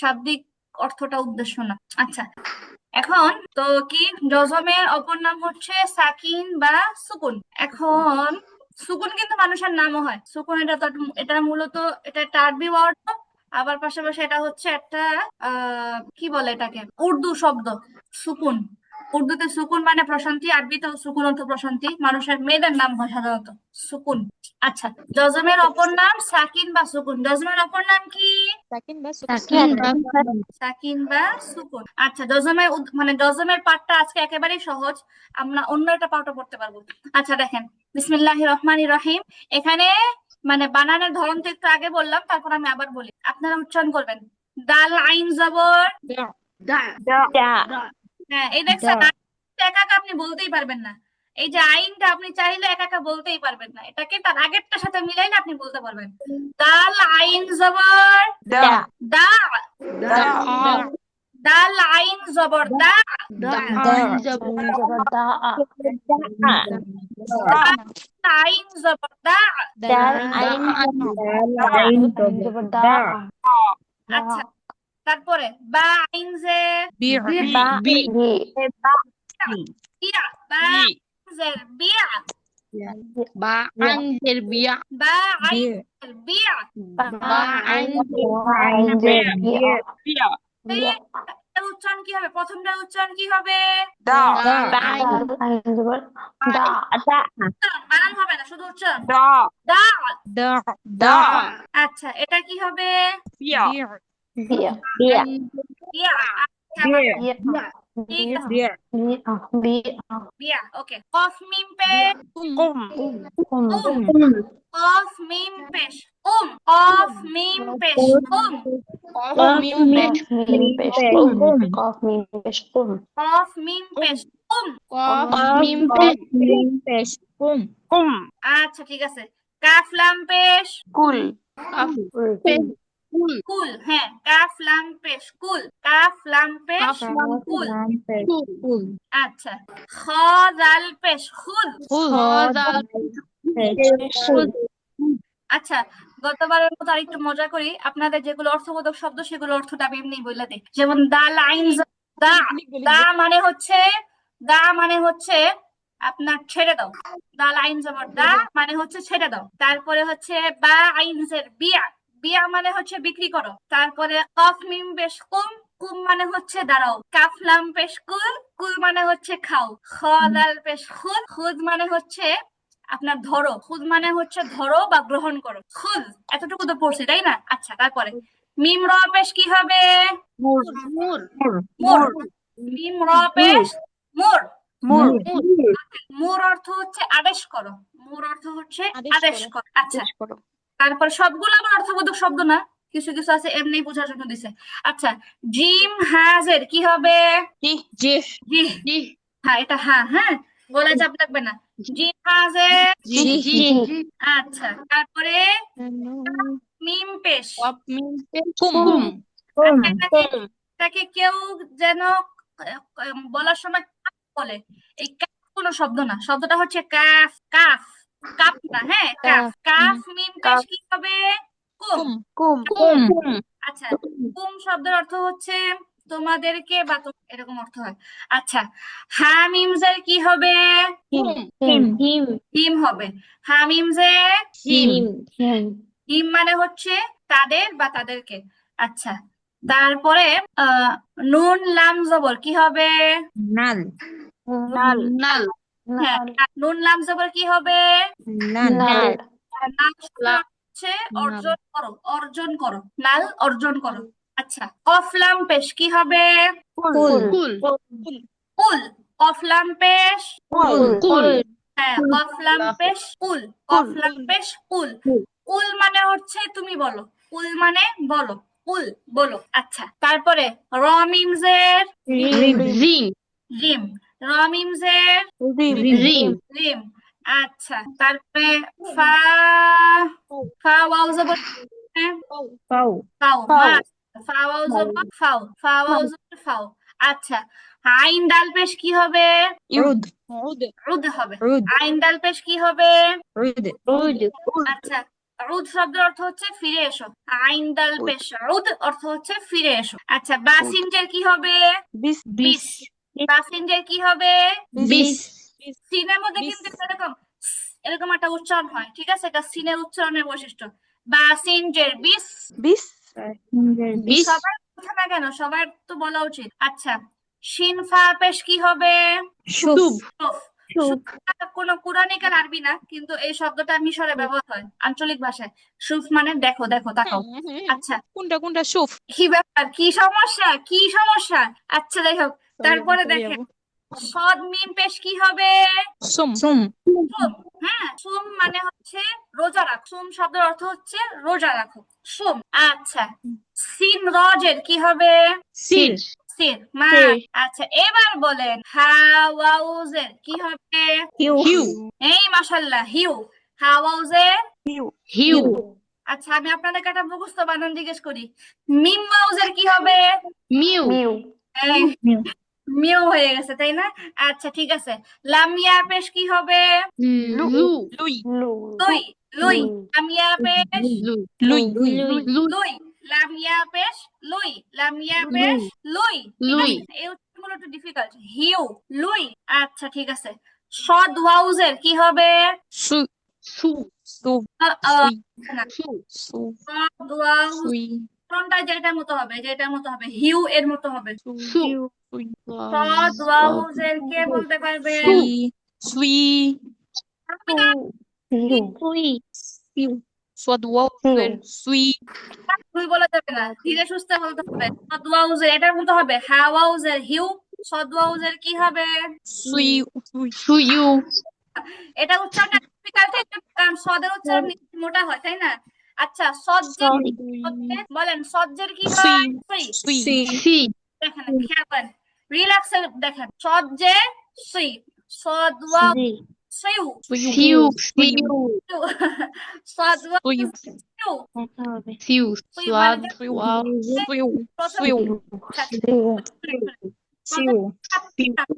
শাব্দিক অর্থটা উদ্দেশ্য না। আচ্ছা, এখন তো কি, জজমের অপর নাম হচ্ছে সাকিন বা সুকুন। এখন সুকুন কিন্তু মানুষের নামও হয়। সুকুন এটা মূলত এটা একটা আরবি ওয়ার্ড, আবার পাশাপাশি এটা হচ্ছে একটা কি বলে এটাকে, উর্দু শব্দ সুকুন। উর্দুতে সুকুন মানে প্রশান্তি, আরবিতেও সুকুন অর্থ প্রশান্তি। মানুষের মেয়েদের নাম হয় সাধারণত সুকুন। আচ্ছা, জজমের অপর নাম সাকিন বা সুকুন। জজমের অপর নাম কি? সাকিন বা সাকিন বা সুকুন। আচ্ছা, মানে জজমের পাঠটা আজকে একেবারেই সহজ, আমরা অন্য একটা পাঠও পড়তে পারবো। আচ্ছা দেখেন, বিসমিল্লাহির রহমানির রহিম। এখানে মানে বানানের ধরন তো একটু আগে বললাম, তারপর আমি আবার বলি, আপনারা উচ্চারণ করবেন। দাল আইন জবর, হ্যাঁ এই দেখছেন, একা একা আপনি বলতেই পারবেন না। এই যে আইনটা আপনি চাইলে একা একা বলতেই পারবেন না, এটাকে তার আগেরটার সাথে মিলাইলে আপনি বলতে পারবেন। দাল আইন জবর দা, দা দাল আইন জবর দা, দা আইন জবর দা আইন জবর দা। দাল আইন জবর দা আচ্ছা, তারপরে বা আইন জের বা বিয়া, বা আইন জের বিয়া, বা আইনজের বিয়া বা আইন জের বিয়া। বা আইন বিয়া এটার উচ্চারণ কি হবে? প্রথমটার উচ্চারণ কি হবে? বা আইন জবর দা বানান হবে না, শুধু উচ্চারণ। দা দা। দা আচ্ছা, এটা কি হবে? বিয়া বিয়া বিয়া বিয়া। আচ্ছা, ঠিক আছে, বিয়া। ওকে, কফ মিম পেশ কুম উম, কফ মিম পেশ কফ মিম পেশ কফ মিম পেশ কফ মিম পেশ কফ মিম পেশ কুম কুম আচ্ছা, ঠিক আছে। কাফ লাম পেশ কুল কাফ পেশ কুল কুল। হ্যাঁ, কাফ লাম পেশ কুল, কাফ লাম পেশ কাফ লাম কুল। কুল আচ্ছা, খ জাল পেশ খুদ। হদাল আচ্ছা, গতবারের মতো আরেকটু মজা করি। আপনাদের যেগুলো অর্থবোধক শব্দ সেগুলো অর্থটা আমি এমনি বলে দিই। যেমন দাল আইন দা, দা মানে হচ্ছে, দা মানে হচ্ছে আপনার ছেড়ে দাও। দাল আইন জবর দা মানে হচ্ছে ছেড়ে দাও। তারপরে হচ্ছে বা আইন জের বিয়া, বিয়া মানে হচ্ছে বিক্রি করো। তারপরে কফ মিম পেশ কুম, কুম মানে হচ্ছে দাঁড়াও। কাফ লাম পেশ কুল, কুল মানে হচ্ছে খাও। খ দাল পেশ খুদ, খুদ মানে হচ্ছে আপনার ধরো। খুদ মানে হচ্ছে ধরো বা গ্রহণ করো। খুদ, এতটুকু তো পড়ছি তাই না? আচ্ছা, তারপরে মিম র পেশ কি হবে? মুর মুর। মিম র পেশ মুর। মুর মুর অর্থ হচ্ছে আদেশ করো। মুর অর্থ হচ্ছে আদেশ আদেশ করো। করো। আচ্ছা, তারপর সবগুলো আবার অর্থবোধক শব্দ না, কিছু কিছু আছে এমনি বোঝার জন্য দিছে। আচ্ছা, জিম হাজের কি হবে? জি জি। জি হ্যাঁ, এটা হ্যাঁ, হ্যাঁ, গলায় চাপ লাগবে না। জিম হাজের। জি জি আচ্ছা, তারপরে মিম পেশ। কফ মিম পেশ কুম আচ্ছা, এটাকে কেউ যেন বলার সময় কাফ বলে। এই কাফ কোনো শব্দ না, শব্দটা হচ্ছে কাফ। কাফ, কাফ না, হ্যাঁ, কাফ। কাফ মিম পেশ কি হবে? কুম। কুম আচ্ছা, কুম শব্দের অর্থ হচ্ছে তোমাদেরকে বা এরকম অর্থ হয়। আচ্ছা, হা মিম জের কি হবে? হিম হবে। হা মিম জের হিম মানে হচ্ছে তাদের বা তাদেরকে। আচ্ছা, তারপরে নুন লাম জবর কি হবে? নাল হ্যাঁ, নুন লাম জবর কি হবে? নাল শব্দের অর্থ হচ্ছে অর্জন করো, অর্জন করো। নাল অর্জন করো। আচ্ছা, কফ লাম পেশ কি হবে? কুল কুল। কফ লাম পেশ কুল হ্যাঁ, কফ লাম পেশ কুল। কফ লাম পেশ কুল। কুল মানে হচ্ছে তুমি বলো। কুল মানে বলো। কুল বলো। আচ্ছা, তারপরে র মিম জের জিম রিম। র মিম জের রিম। আচ্ছা, তারপরে ফা, ফা ওয়াও জবর ফাও, ফা ওয়াও জবর ফাও, ফা ওয়াও জবর ফাও। আচ্ছা, আইন ডাল পেশ কি হবে? রুদ হবে। আইন ডাল পেশ কি হবে? আচ্ছা, রুদ শব্দের অর্থ হচ্ছে ফিরে এসো। আইন ডাল পেশ রুদ অর্থ হচ্ছে ফিরে এসো। আচ্ছা, বাসিনজের কি হবে? বিশ। বাসিনজের কি হবে? সিনের মধ্যে কিন্তু এরকম এরকম একটা উচ্চারণ হয়, ঠিক আছে? এটা সিনের উচ্চারণের বৈশিষ্ট্য। বাসিনজের বিশ। সবার কথা না কেন, সবার তো বলা উচিত। আচ্ছা, শিন ফা পেশ কি হবে? সুফ। সুফটা কোনো কুরানিক আর আরবি না, কিন্তু এই শব্দটা মিশরে ব্যবহার হয় আঞ্চলিক ভাষায়। সুফ মানে দেখো, দেখো, তাকাও। আচ্ছা, কোনটা সুফ? কি ব্যাপার? কি সমস্যা? কি সমস্যা? আচ্ছা, যাই হোক, তারপরে দেখেন সদ মিম পেশ কি হবে? Sum sum. হ্যাঁ, সুম মানে হচ্ছে রোজা রাখো। সুম শব্দের অর্থ হচ্ছে রোজা রাখো। সুম। আচ্ছা, সিন রজের কি হবে? সির সির মা। আচ্ছা, এবার বলেন হা ওয়াউজের কি হবে? হিউ এই মাশাআল্লাহ, হিউ। হা ওয়াউজের হিউ আচ্ছা, আমি আপনাদেরকে একটা মুখস্থ বানান জিজ্ঞেস করি। মিম ওয়াউজের কি হবে? মিউ এই, মিউ হয়ে গেছে তাই না? আচ্ছা ঠিক আছে। লাম ইয়া পেশ কি হবে? লু লুই লুই। লুই। লাম ইয়া পেশ লু লুই লু লুই। লাম ইয়া পেশ লুই। লাম ইয়া পেশ লুই। ঠিক লুই আছে, এই উচ্চারণগুলো একটু ডিফিকাল্ট। Hugh, Luis. আচ্ছা ঠিক আছে। সদ ওয়াউজের কি হবে? সু সু সু আ- আ, সুই না, সু সু সদ ওয়াউজ সুই উচ্চারণটা যেটার মতো হবে, যেটার মতো হবে, হিউ এর মতো হবে। সু সু সুই সদ ওয়াউজের কে বলতে পারবে? সুই সুই আমি না, সুই সিউ সদ ওয়াউজের সুই তুই বলা যাবে না, ধীরে সুস্থে বলতে হবে। সদ ওয়াউজের এটার মতো হবে হা ওয়াউজের হিউ। সদ ওয়াউজের কি হবে? সুই সুই সুইউ এটা উচ্চারণটা ডিফিকাল্ট, কারণ সদের উচ্চারণ মোটা হয় তাই না? আচ্ছা, সজ্জের বলেন, সজ্জের কি সুই হয়? সুই। সুই সি দেখেন, খেয়াল করেন, রিল্যাক্সে দেখেন। সজ্জে সুই। সদ ওয়াউ সুইউ। সিউ সুইউ সদ ওয়াউ সুইউ সুইউ। সিউ সুই স্বাদ মানে সুইউ ওয়াও সুইউ প্রথমে সুইউ সিউ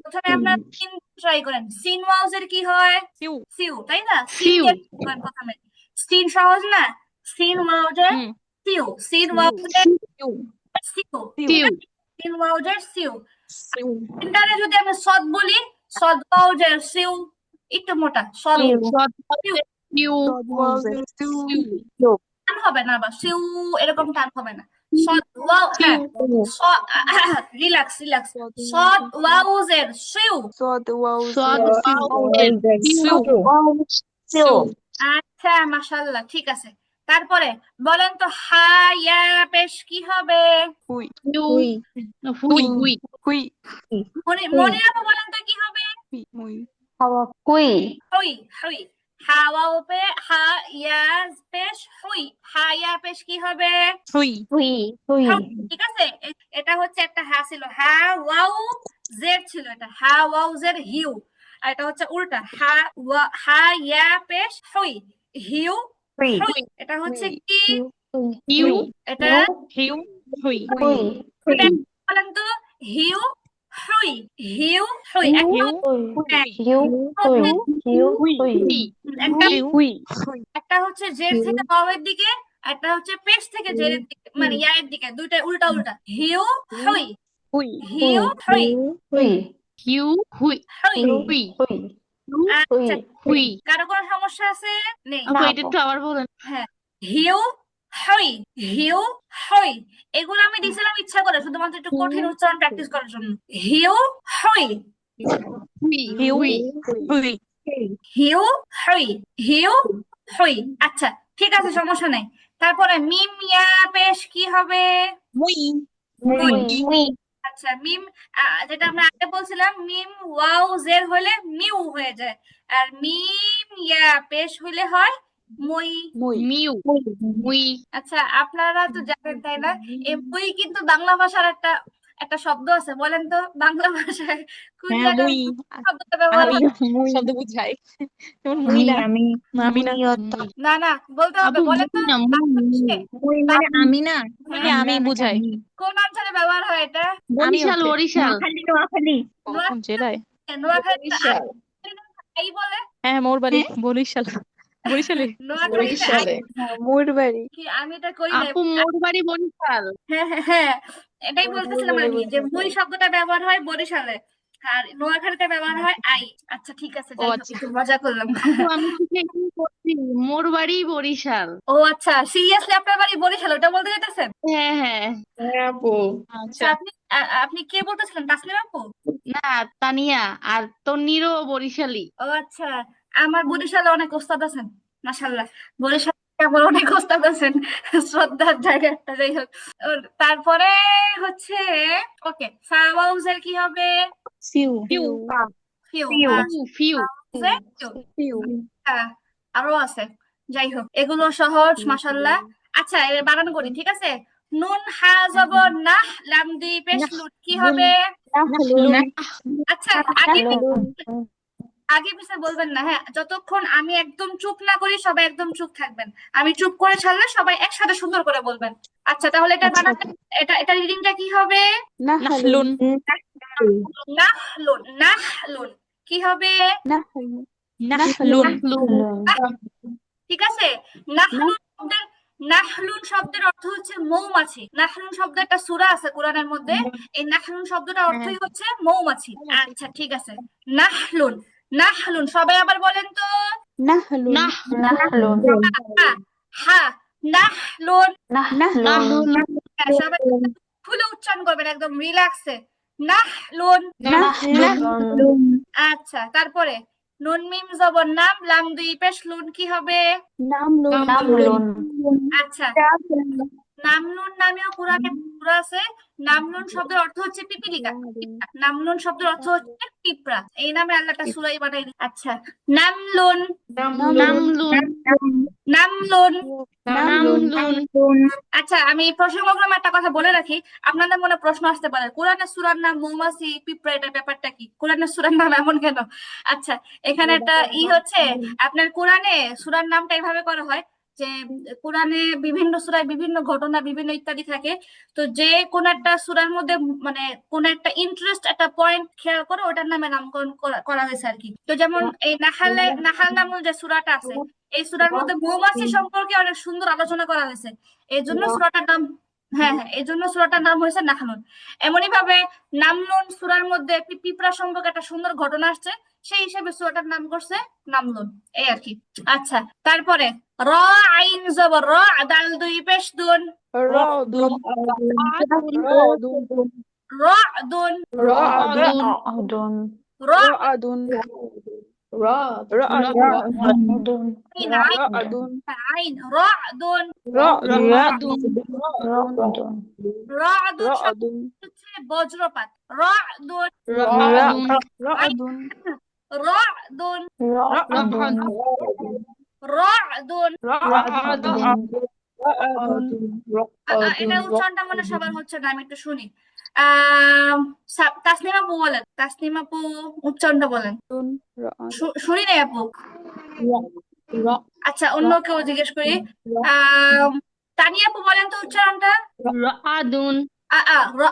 প্রথমে আপনারা সিন ট্রাই করেন। সিন ওয়াউজের কি হয়? সিউ সিউ, তাই না? সিন সিউ দিয়ে শুরু করেন প্রথমে। সিন সহজ না? সিন ওয়াউজের হুম সিউ। সিন ওয়াউজের সিউ সিউ। সিউ সিউ সিন ওয়াউজের সিউ। সিউ সিনটারে যদি আমি সদ বলি, সদ ওয়াউজের সিউ একটু মোটা। সদ স্বাদ সিউ। সিউ সিউ টান হবে না, বা সিউ এরকম টান হবে না। সদ ওয়াও, হ্যাঁ, রিল্যাক্স রিল্যাক্স। সদ ওয়াউজের সিউ। স্বাদ সিউ সিউ আচ্ছা মাশাআল্লাহ, ঠিক আছে। তারপরে বলেন তো হা ইয়া পেশ কি হবে? হুই হুই হুই হুই হুই মনে আপু বলেন তো কি হবে? মুই হুই। হুই। হা ওয়াও পে হা ইয়া পেশ হুই। হা ইয়া পেশ কি হবে? হুই হুই। ঠিক আছে, এটা হচ্ছে একটা হা ছিল, হা ওয়াও জেড ছিল, এটা হা ওয়াও জেড হিউ। আর এটা হচ্ছে উল্টা, হা ইয়া পেশ হুই। হিউ হুই। এটা হচ্ছে কি? ইউ এটা হিউ হুই এটা বলেন তো, হিউ হুই। হিউ হুই। হিউ একটা হিউ হুই একটা হচ্ছে জেড থেকে ওয়াওয়ের দিকে, একটা হচ্ছে পেশ থেকে জেডের দিকে, মানে ইয়ায়ের দিকে, দুইটা উল্টা উল্টা। হিউ হুই। হুই হিউ হুই। হিউ হুই হুই। হুই আচ্ছা, হুই কারো কোনো সমস্যা আছে? নেই? আপু এটা একটু আবার বলেন হ্যাঁ, হিউ হুই। হিউ হুই। এগুলো আমি দিছিলাম ইচ্ছা করে, শুধুমাত্র একটু কঠিন উচ্চারণ প্র্যাকটিস করার জন্য। হিউ হুই। হুই হিউ হুই হুই হিউ হুই। হিউ হুই। আচ্ছা ঠিক আছে, সমস্যা নেই। তারপরে মিম ইয়া পেশ কি হবে? মুই মুই। আচ্ছা, মিম যেটা আমরা আগে বলছিলাম, মিম ওয়াও জের হলে মিউ হয়ে যায়, আর মিম ইয়া পেশ হইলে হয় মুই। মিউ মুই আচ্ছা, আপনারা তো জানেন তাই না, এই মুই কিন্তু বাংলা ভাষার একটা একটা শব্দ আছে। বলেন তো বাংলা ভাষায় কোন হ্যাঁ জায়গায় মুই শব্দটা ব্যবহার আমি হয়? শব্দ বুঝাই যেমন মুই না আমি না না না, বলতে হবে। আপু বলেন তো মুই না বাংলাদেশে মুই মানে আমি না, মানে আমি বুঝাই কোন অঞ্চলে ব্যবহার হয় এটা? আমি বরিশাল হচ্ছে বরিশাল নোয়াখালী। কোন জেলায় নোয়াখালী আই বলে। হ্যাঁ মোর বাড়ি বরিশাল বরিশালে নোয়াখালীতে আই কি, আমি এটা করি না। আপু মোর বাড়ি বরিশাল হ্যাঁ হ্যাঁ হ্যাঁ, এটাই বলতেছিলাম আমি, যে মুই শব্দটা ব্যবহার হয় বরিশালে, আর নোয়াখালীতে ব্যবহার হয় আই। আচ্ছা ঠিক আছে, ও যাই হোক, আচ্ছা একটু মজা করলাম। আপু আমি শিখে করছি মোর বাড়ি বরিশাল ও আচ্ছা, সিরিয়াসলি আপনার বাড়ি বরিশাল, ওটা বলতে চাইতেছেন? হ্যাঁ আচ্ছা, আচ্ছা আপনি কে বলতেছিলেন, তাসলিম আপু? না তানিয়া আর তন্নিরও বরিশালী ও আচ্ছা, আমার বরিশালে অনেক ওস্তাদ আছেন, মাশাআল্লাহ। বরিশালে আমার অনেক ওস্তাদ আছেন, শ্রদ্ধার জায়গা একটা। যাই হোক, তারপরে হচ্ছে ওকে, ফাওয়াউজের কি হবে? সিউ ফিউ। ফিউ ফিউ। হ্যাঁ, আরো আছে। যাই হোক, এগুলো সহজ মাশাআল্লাহ। আচ্ছা, এবার বানান করি, ঠিক আছে? নুন হা জবর নাহ, লাম দুই পেশ লুট কি হবে? নাহলুন। আচ্ছা, আগে আগে পিছে বলবেন না, হ্যাঁ? যতক্ষণ আমি একদম চুপ না করি সবাই একদম চুপ থাকবেন। আমি চুপ করে ছাড়লে সবাই একসাথে সুন্দর করে বলবেন। আচ্ছা, তাহলে এটা বানানটা, এটা রিডিংটা কি হবে? নাহলুন নাহলুন নাহলুন, নাহলুন কি হবে? নাহলুন নাহলুন ঠিক আছে। নাহলুন শব্দের অর্থ হচ্ছে মৌমাছি। নাহলুন শব্দের একটা সূরা আছে কোরআনের মধ্যে, এই নাহলুন শব্দটার অর্থই হচ্ছে মৌমাছি। আচ্ছা ঠিক আছে, নাহলুন, নাহলুন সবাই আবার বলেন তো। নাহলুন নাহলুন হা, নাহলুন। নাহলুন হ্যাঁ, সবাই খুলে উচ্চারণ করবেন একদম রিল্যাক্সে। নাহলুন। নাহলুন আচ্ছা, তারপরে নুন মিম জবর নাম, লাম দুই পেশ লুন কি হবে? নামলুন নামলুন আচ্ছা, নামলুন নামেও কোরআনে সূরা আছে। নামলুন শব্দের অর্থ হচ্ছে পিপিলিকা। নামলুন শব্দের অর্থ হচ্ছে পিঁপড়া। এই নামে আল্লাহ একটা সূরাই বানাই দিয়েছে। আচ্ছা, নামলুন, নামলুন নামলুন। নামলুন আচ্ছা, আমি প্রসঙ্গক্রমে একটা কথা বলে রাখি, আপনাদের মনে প্রশ্ন আসতে পারে কোরআনের সূরার নাম মৌমাছি পিঁপড়া, এটা ব্যাপারটা কি? কোরআনের সূরার নাম এমন কেন? আচ্ছা, এখানে একটা হচ্ছে, আপনার কোরআনে সূরার নামটা এভাবে করা হয় যে কোরআনে বিভিন্ন সূরায় বিভিন্ন ঘটনা বিভিন্ন ইত্যাদি থাকে। তো যে কোন একটা সূরার মধ্যে মানে কোন একটা ইন্টারেস্ট একটা পয়েন্ট খেয়াল করে ওটার নামে নামকরণ করা হয়েছে আর কি। তো যেমন এই নাহাল নামক যে সূরাটা আছে, এই সূরার মধ্যে মৌমাছি সম্পর্কে অনেক সুন্দর আলোচনা করা হয়েছে। এই জন্য সূরাটার নাম, হ্যাঁ, এই জন্য সূরাটার নাম হয়েছে নাহলুন। এমনই ভাবে নামলুন সূরার মধ্যে একটি পিঁপড়া সম্পর্কে একটা সুন্দর ঘটনা আসছে, সেই হিসেবে সূরাটার নাম করছে নামলুন, এই আর কি। আচ্ছা, তারপরে র আইন জবর র, দাল দুই পেশ দুন, রাদুন র দুন, রাদুন র রাদুন রাদুন আইন, রাদুন আইন র দুন, রাদুন র দুন শব্দ রাদুন হচ্ছে বজ্রপাত। র দুন, রাদুন র দুন, র দুন। এটা উচ্চারণটা মনে হয় সবার হচ্ছে না, আমি একটু শুনি। তাসনিম আপু বলেন, তাসনিম আপু উচ্চারণটা বলেন। শুনি নাই আপু। আচ্ছা, অন্য কেউ জিজ্ঞেস করি। তানিয়া আপু বলেন তো উচ্চারণটা। রাদুন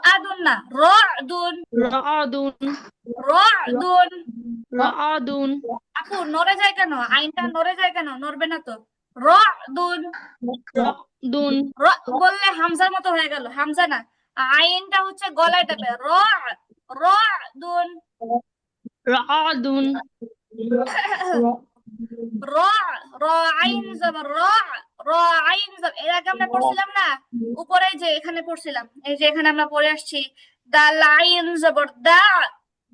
রাদুন না, রাদুন, রাদুন রাদুন। রাদুন আপু নড়ে যায় কেন? আইনটা নড়ে যায় কেন? নড়বে না তো। রাদুন, রাদুন র বললে হামজার মতো হয়ে গেল, হামজা না, আইনটা হচ্ছে গলায় টাপে। রাদুন, রাদুন র র আইন জবর র আইন জবর। এর আগে আমরা পড়ছিলাম না উপরে, যে এখানে পড়ছিলাম, এই যে এখানে আমরা পড়ে আসছি দাল আইন জবর দা,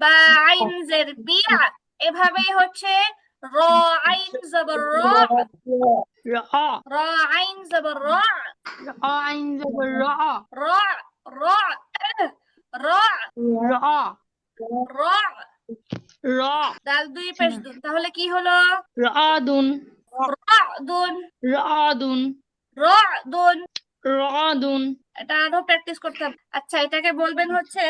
বা আইন জের বিয়া। এভাবেই হচ্ছে র আইন জবর র, র আইন জবর র, আইন জবর র র র র র র দাল দুই পেশ দুন, তাহলে কি হলো? রাদুন রাদুন, রাদুন রাদুন। রাদুন এটা আরো প্র্যাকটিস করতে হবে। আচ্ছা, এটাকে বলবেন হচ্ছে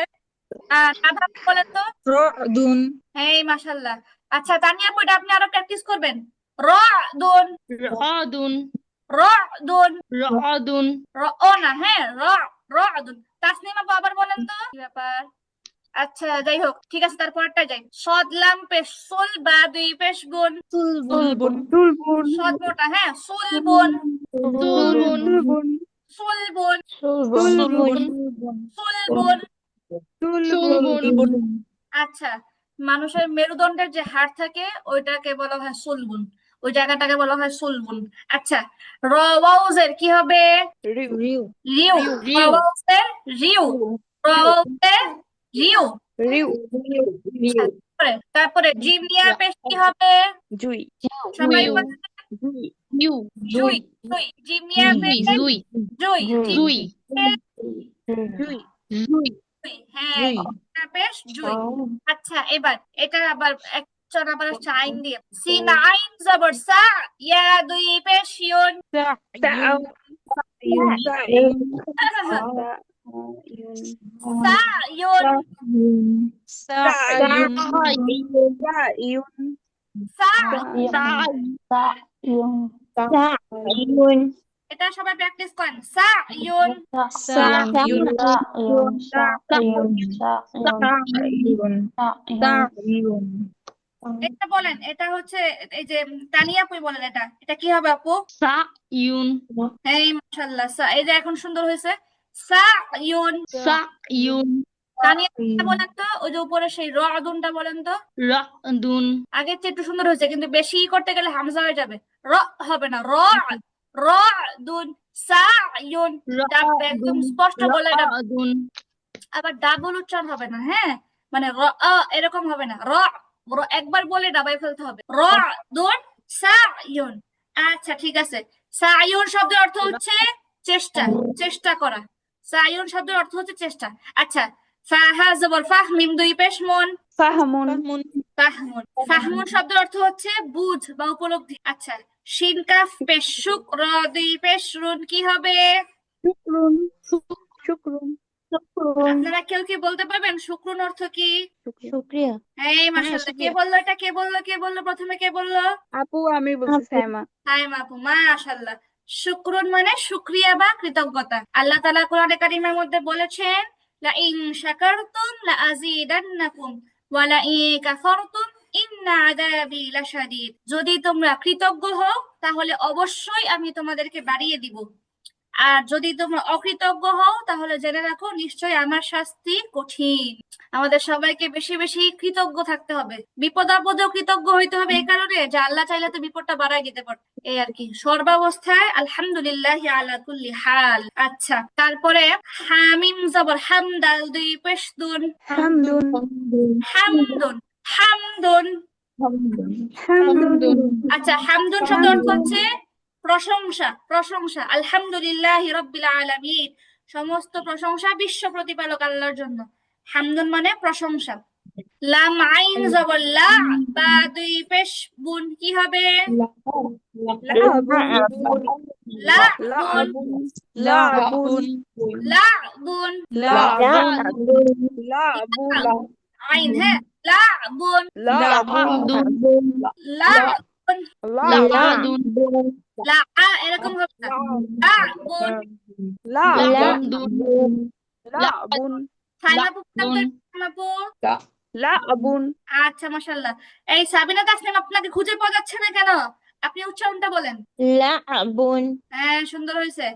নাভা বলেন তো। রাদুন এই মাশাআল্লাহ। আচ্ছা, তানিয়া আপু এটা আপনি আরো প্র্যাকটিস করবেন। রাদুন, রাদুন রাদুন, রাদুন ও না, হ্যাঁ, রাদুন। তাসনিম আপু আবার বলেন তো, কি ব্যাপার? আচ্ছা, যাই হোক, ঠিক আছে, তারপরটা যাই। সদলাম পেশ সুল, বা দুই পেশ বুন, সুলবুন সদ মোটা, হ্যাঁ, সুলবুন, সুলবুন সুলবুন, সুলবুন সুলবুন। সুলবুন আচ্ছা, মানুষের মেরুদণ্ডের যে হাড় থাকে ওইটাকে বলা হয় সুলবুন, ওই জায়গাটাকে বলা হয় সুলবুন। আচ্ছা, রওয়াউজের কি হবে? রিউ রিউ। রিউ। রওয়াউজের রিউ, রওয়াউজের রিউ। রিউ আচ্ছা, তারপরে জিম নিয়া পেশ কি হবে? জুই সবাই জুই। বলেন। You Jui, Jui. জিম নিয়া পেশ জুই জুই, জুই জুই জুই হ্যাঁ, নিয়া পেশ জুই। আচ্ছা, এবার এটা আবার একজন আবার আসছে আইন দিয়ে। সিন আইন জবর সা, ইয়া দুই পেশ ইউন, সা ইউন, সাইয়ুন সাইউন এটা সবাই প্র্যাকটিস করেন। সাইউন। সাইউন এটা বলেন, এটা হচ্ছে এই যে তানিয়া আপু বলেন, এটা কি হবে আপু? সাইউন এই মাশাআল্লাহ, এই যে এখন সুন্দর হয়েছে। সাইউন। সাইউন তানিয়া আপু বলেন তো, ওই যে উপরে সেই রদুনটা বলেন তো। রাদুন আগের চেয়ে একটু সুন্দর হয়েছে, কিন্তু বেশি করতে গেলে হামজা হয়ে যাবে, র হবে না। র দুন সাইউন। একদম স্পষ্ট বলে এটা, রাদুন আবার ডাবল উচ্চারণ হবে না, হ্যাঁ, মানে এরকম হবে না। একবার বলে ডাবাই ফেলতে হবে। দুন সাইউন। আচ্ছা ঠিক আছে। সাইউন শব্দের অর্থ হচ্ছে চেষ্টা, চেষ্টা করা। সাইউন শব্দের অর্থ হচ্ছে চেষ্টা। আচ্ছা, ফাহা জবর ফাহ, মিম দুই পেশ মন। ফাহমুন। ফাহমুন। ফাহমুন শব্দের অর্থ হচ্ছে বুঝ বা উপলব্ধি। আচ্ছা, শিন কাফ পেশ শুক, র দুই পেশ রুন, কি হবে? শুক্রুন। শুক্রুন। আপনারা কেউ কি বলতে পারবেন শুক্রুন অর্থ কি? শুক্রিয়া এই মাশাআল্লাহ, কে বললো এটা? কে বললো প্রথমে, কে বললো? আপু আমি বলছি সাইমা। হাই আপু, মাশাআল্লাহ। শুক্রুন মানে শুকরিয়া বা কৃতজ্ঞতা। আল্লাহ তাআলা কোরআনে কারিমের মধ্যে বলেছেন, লা ইন শাকারতুম লা আযীদান্নাকুম ওয়া লা ইন কাফারতুম ইন্না আযাবি লাশাদীদ। যদি তোমরা কৃতজ্ঞ হও তাহলে অবশ্যই আমি তোমাদেরকে বাড়িয়ে দিব, আর যদি তোমরা অকৃতজ্ঞ হও তাহলে জেনে রাখো নিশ্চয়ই আমার শাস্তি কঠিন। আমাদের সবাইকে বেশি বেশি কৃতজ্ঞ থাকতে হবে, বিপদ আপদেও কৃতজ্ঞ হইতে হবে, এই কারণে যে আল্লাহ চাইলে তো বিপদটা বাড়ায় দিতে পারে, এই আর কি। সর্বাবস্থায় আলহামদুলিল্লাহি আলা কুল্লি হাল। আচ্ছা, তারপরে হামিম জবর হাম, দাল দুই পেশ দুন। হামদুন। হামদুন। হামদুন। হামদুন। আচ্ছা, হামদুন শব্দের অর্থ হচ্ছে প্রশংসা, প্রশংসা। আলহামদুলিল্লাহি রাব্বিল আলামিন, সমস্ত প্রশংসা বিশ্ব প্রতিপালক আল্লাহর জন্য। হামদুন মানে প্রশংসা। লাম আইন জবর লা, বা দুই পেশ বুন, কি হবে? লাবুন। লা বুন। লাবুন। লা বুন। লাবুন। লাবুন। আইন, হ্যাঁ, লা বুন। লাবুন। লা বুন। লাবুন। লা এরকম হবে না। লা বুন। লাবুন। লাবুন। সাইমাপু সাইমাপু। লাবুন। আচ্ছা মাশাআল্লাহ। এই সাবিনা তাসনিম, আপনাকে খুঁজে পাওয়া যাচ্ছে না কেন? আপনি উচ্চারণটা বলেন। লাবুন হ্যাঁ, সুন্দর হয়েছে।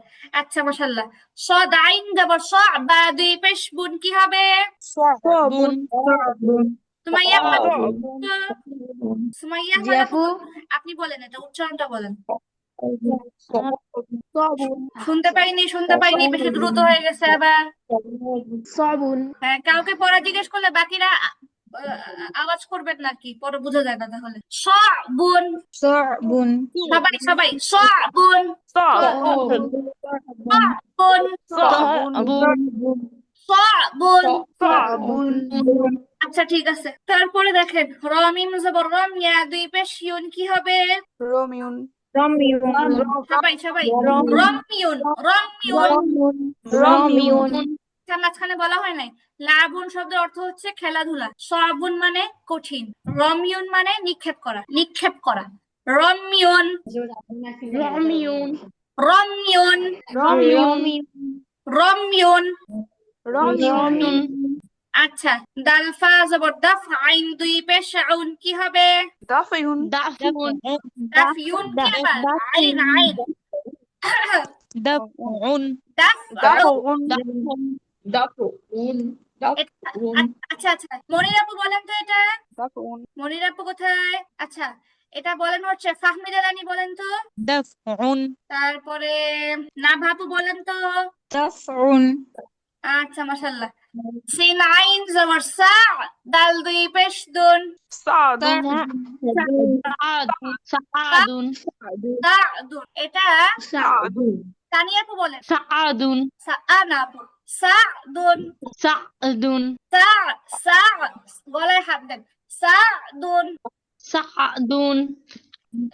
আচ্ছা মাশাআল্লাহ। সদ আইন জবর স, বা দুই পেশ বুন, কি হবে? সাবুন। সুমাইয়া সাবুন। সুমাইয়া জি আপু। আপনি বলেন, এটা উচ্চারণটা বলেন। সাবুন। শুনতে পাইনি, বেশি দ্রুত হয়ে গেছে আবার। সাবুন হ্যাঁ, কাউকে পড়া জিজ্ঞেস করলে বাকিরা আওয়াজ করবেন না, কি পরে বোঝা যায় না তাহলে। সাবুন। সরবুন সবাই সাবুন। সাবুন। সাবুন। সাবুন। সাবুন। সাবুন। আচ্ছা ঠিক আছে। তারপরে দেখেন, রমিম জবর রম, ইয়া দুই পেশ ইউন, কি হবে? রোমিউন। সবাই রমিউন। রমিউন। রমিউন মাঝখানে বলা হয় নাই। লাবুন শব্দের অর্থ হচ্ছে খেলাধুলা। সাবুন মানে কঠিন। রমিউন মানে নিক্ষেপ করা। রমিউন। রমিউন রমিউন। রমিউন। রমিউন আচ্ছা, দালফা জবর দাফ, আইন দুই পেশ আউন, কি হবে? দাফিউন। দাফুন দাফিউন, কি আবার? আইন। দাফউন দাফুন। আচ্ছা, মনির আপু বলেন তো এটা। দাফুন। মনির আপু কোথায়? আচ্ছা, এটা বলেন হচ্ছে ফাহমিদা রানী, বলেন তো। দাফউন তারপরে নাভা আপু বলেন তো। তাফউন আচ্ছা মাশাআল্লাহ। সিন আইন জবর সা, দাল দুই পেশ দুন। সাদুন। সাআদুন সাদুন, এটা সাদুন। তানিয়া আপু বলেন। সাআদুন না আপু, সাদুন। সাআদুন সা গলায় হাত দেন। সাদুন। সাআদুন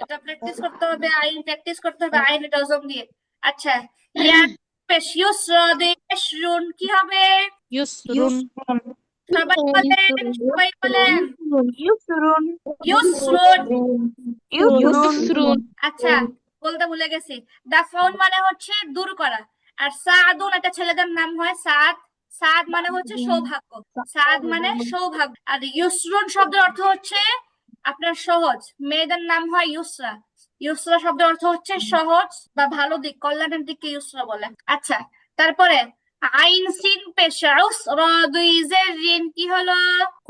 এটা প্র্যাকটিস করতে হবে, আইন এটা ওজন দিয়ে। আচ্ছা, ইয়া পেশ ইউসরা দুই পেশ রুন, কি হবে? ইউসরুন সবাই বলেন, সবাই বলেন। ইউসরুন ইউসরুন। ইউসরুন আচ্ছা, বলতে ভুলে গেছি, দাফউন মানে হচ্ছে দূর করা, আর সাআদুন একটা ছেলেদের নাম হয় সাদ। সাদ মানে হচ্ছে সৌভাগ্য, সাদ মানে সৌভাগ্য। আর ইউসরুন শব্দের অর্থ হচ্ছে আপনার সহজ, মেয়েদের নাম হয় ইউসরা। ইউসরা শব্দের অর্থ হচ্ছে সহজ বা ভালো দিক, কল্যাণের দিককে ইউসরা বলে। আচ্ছা, তারপরে আইন সিন পেশা উস র দুই জের রিন কি হলো?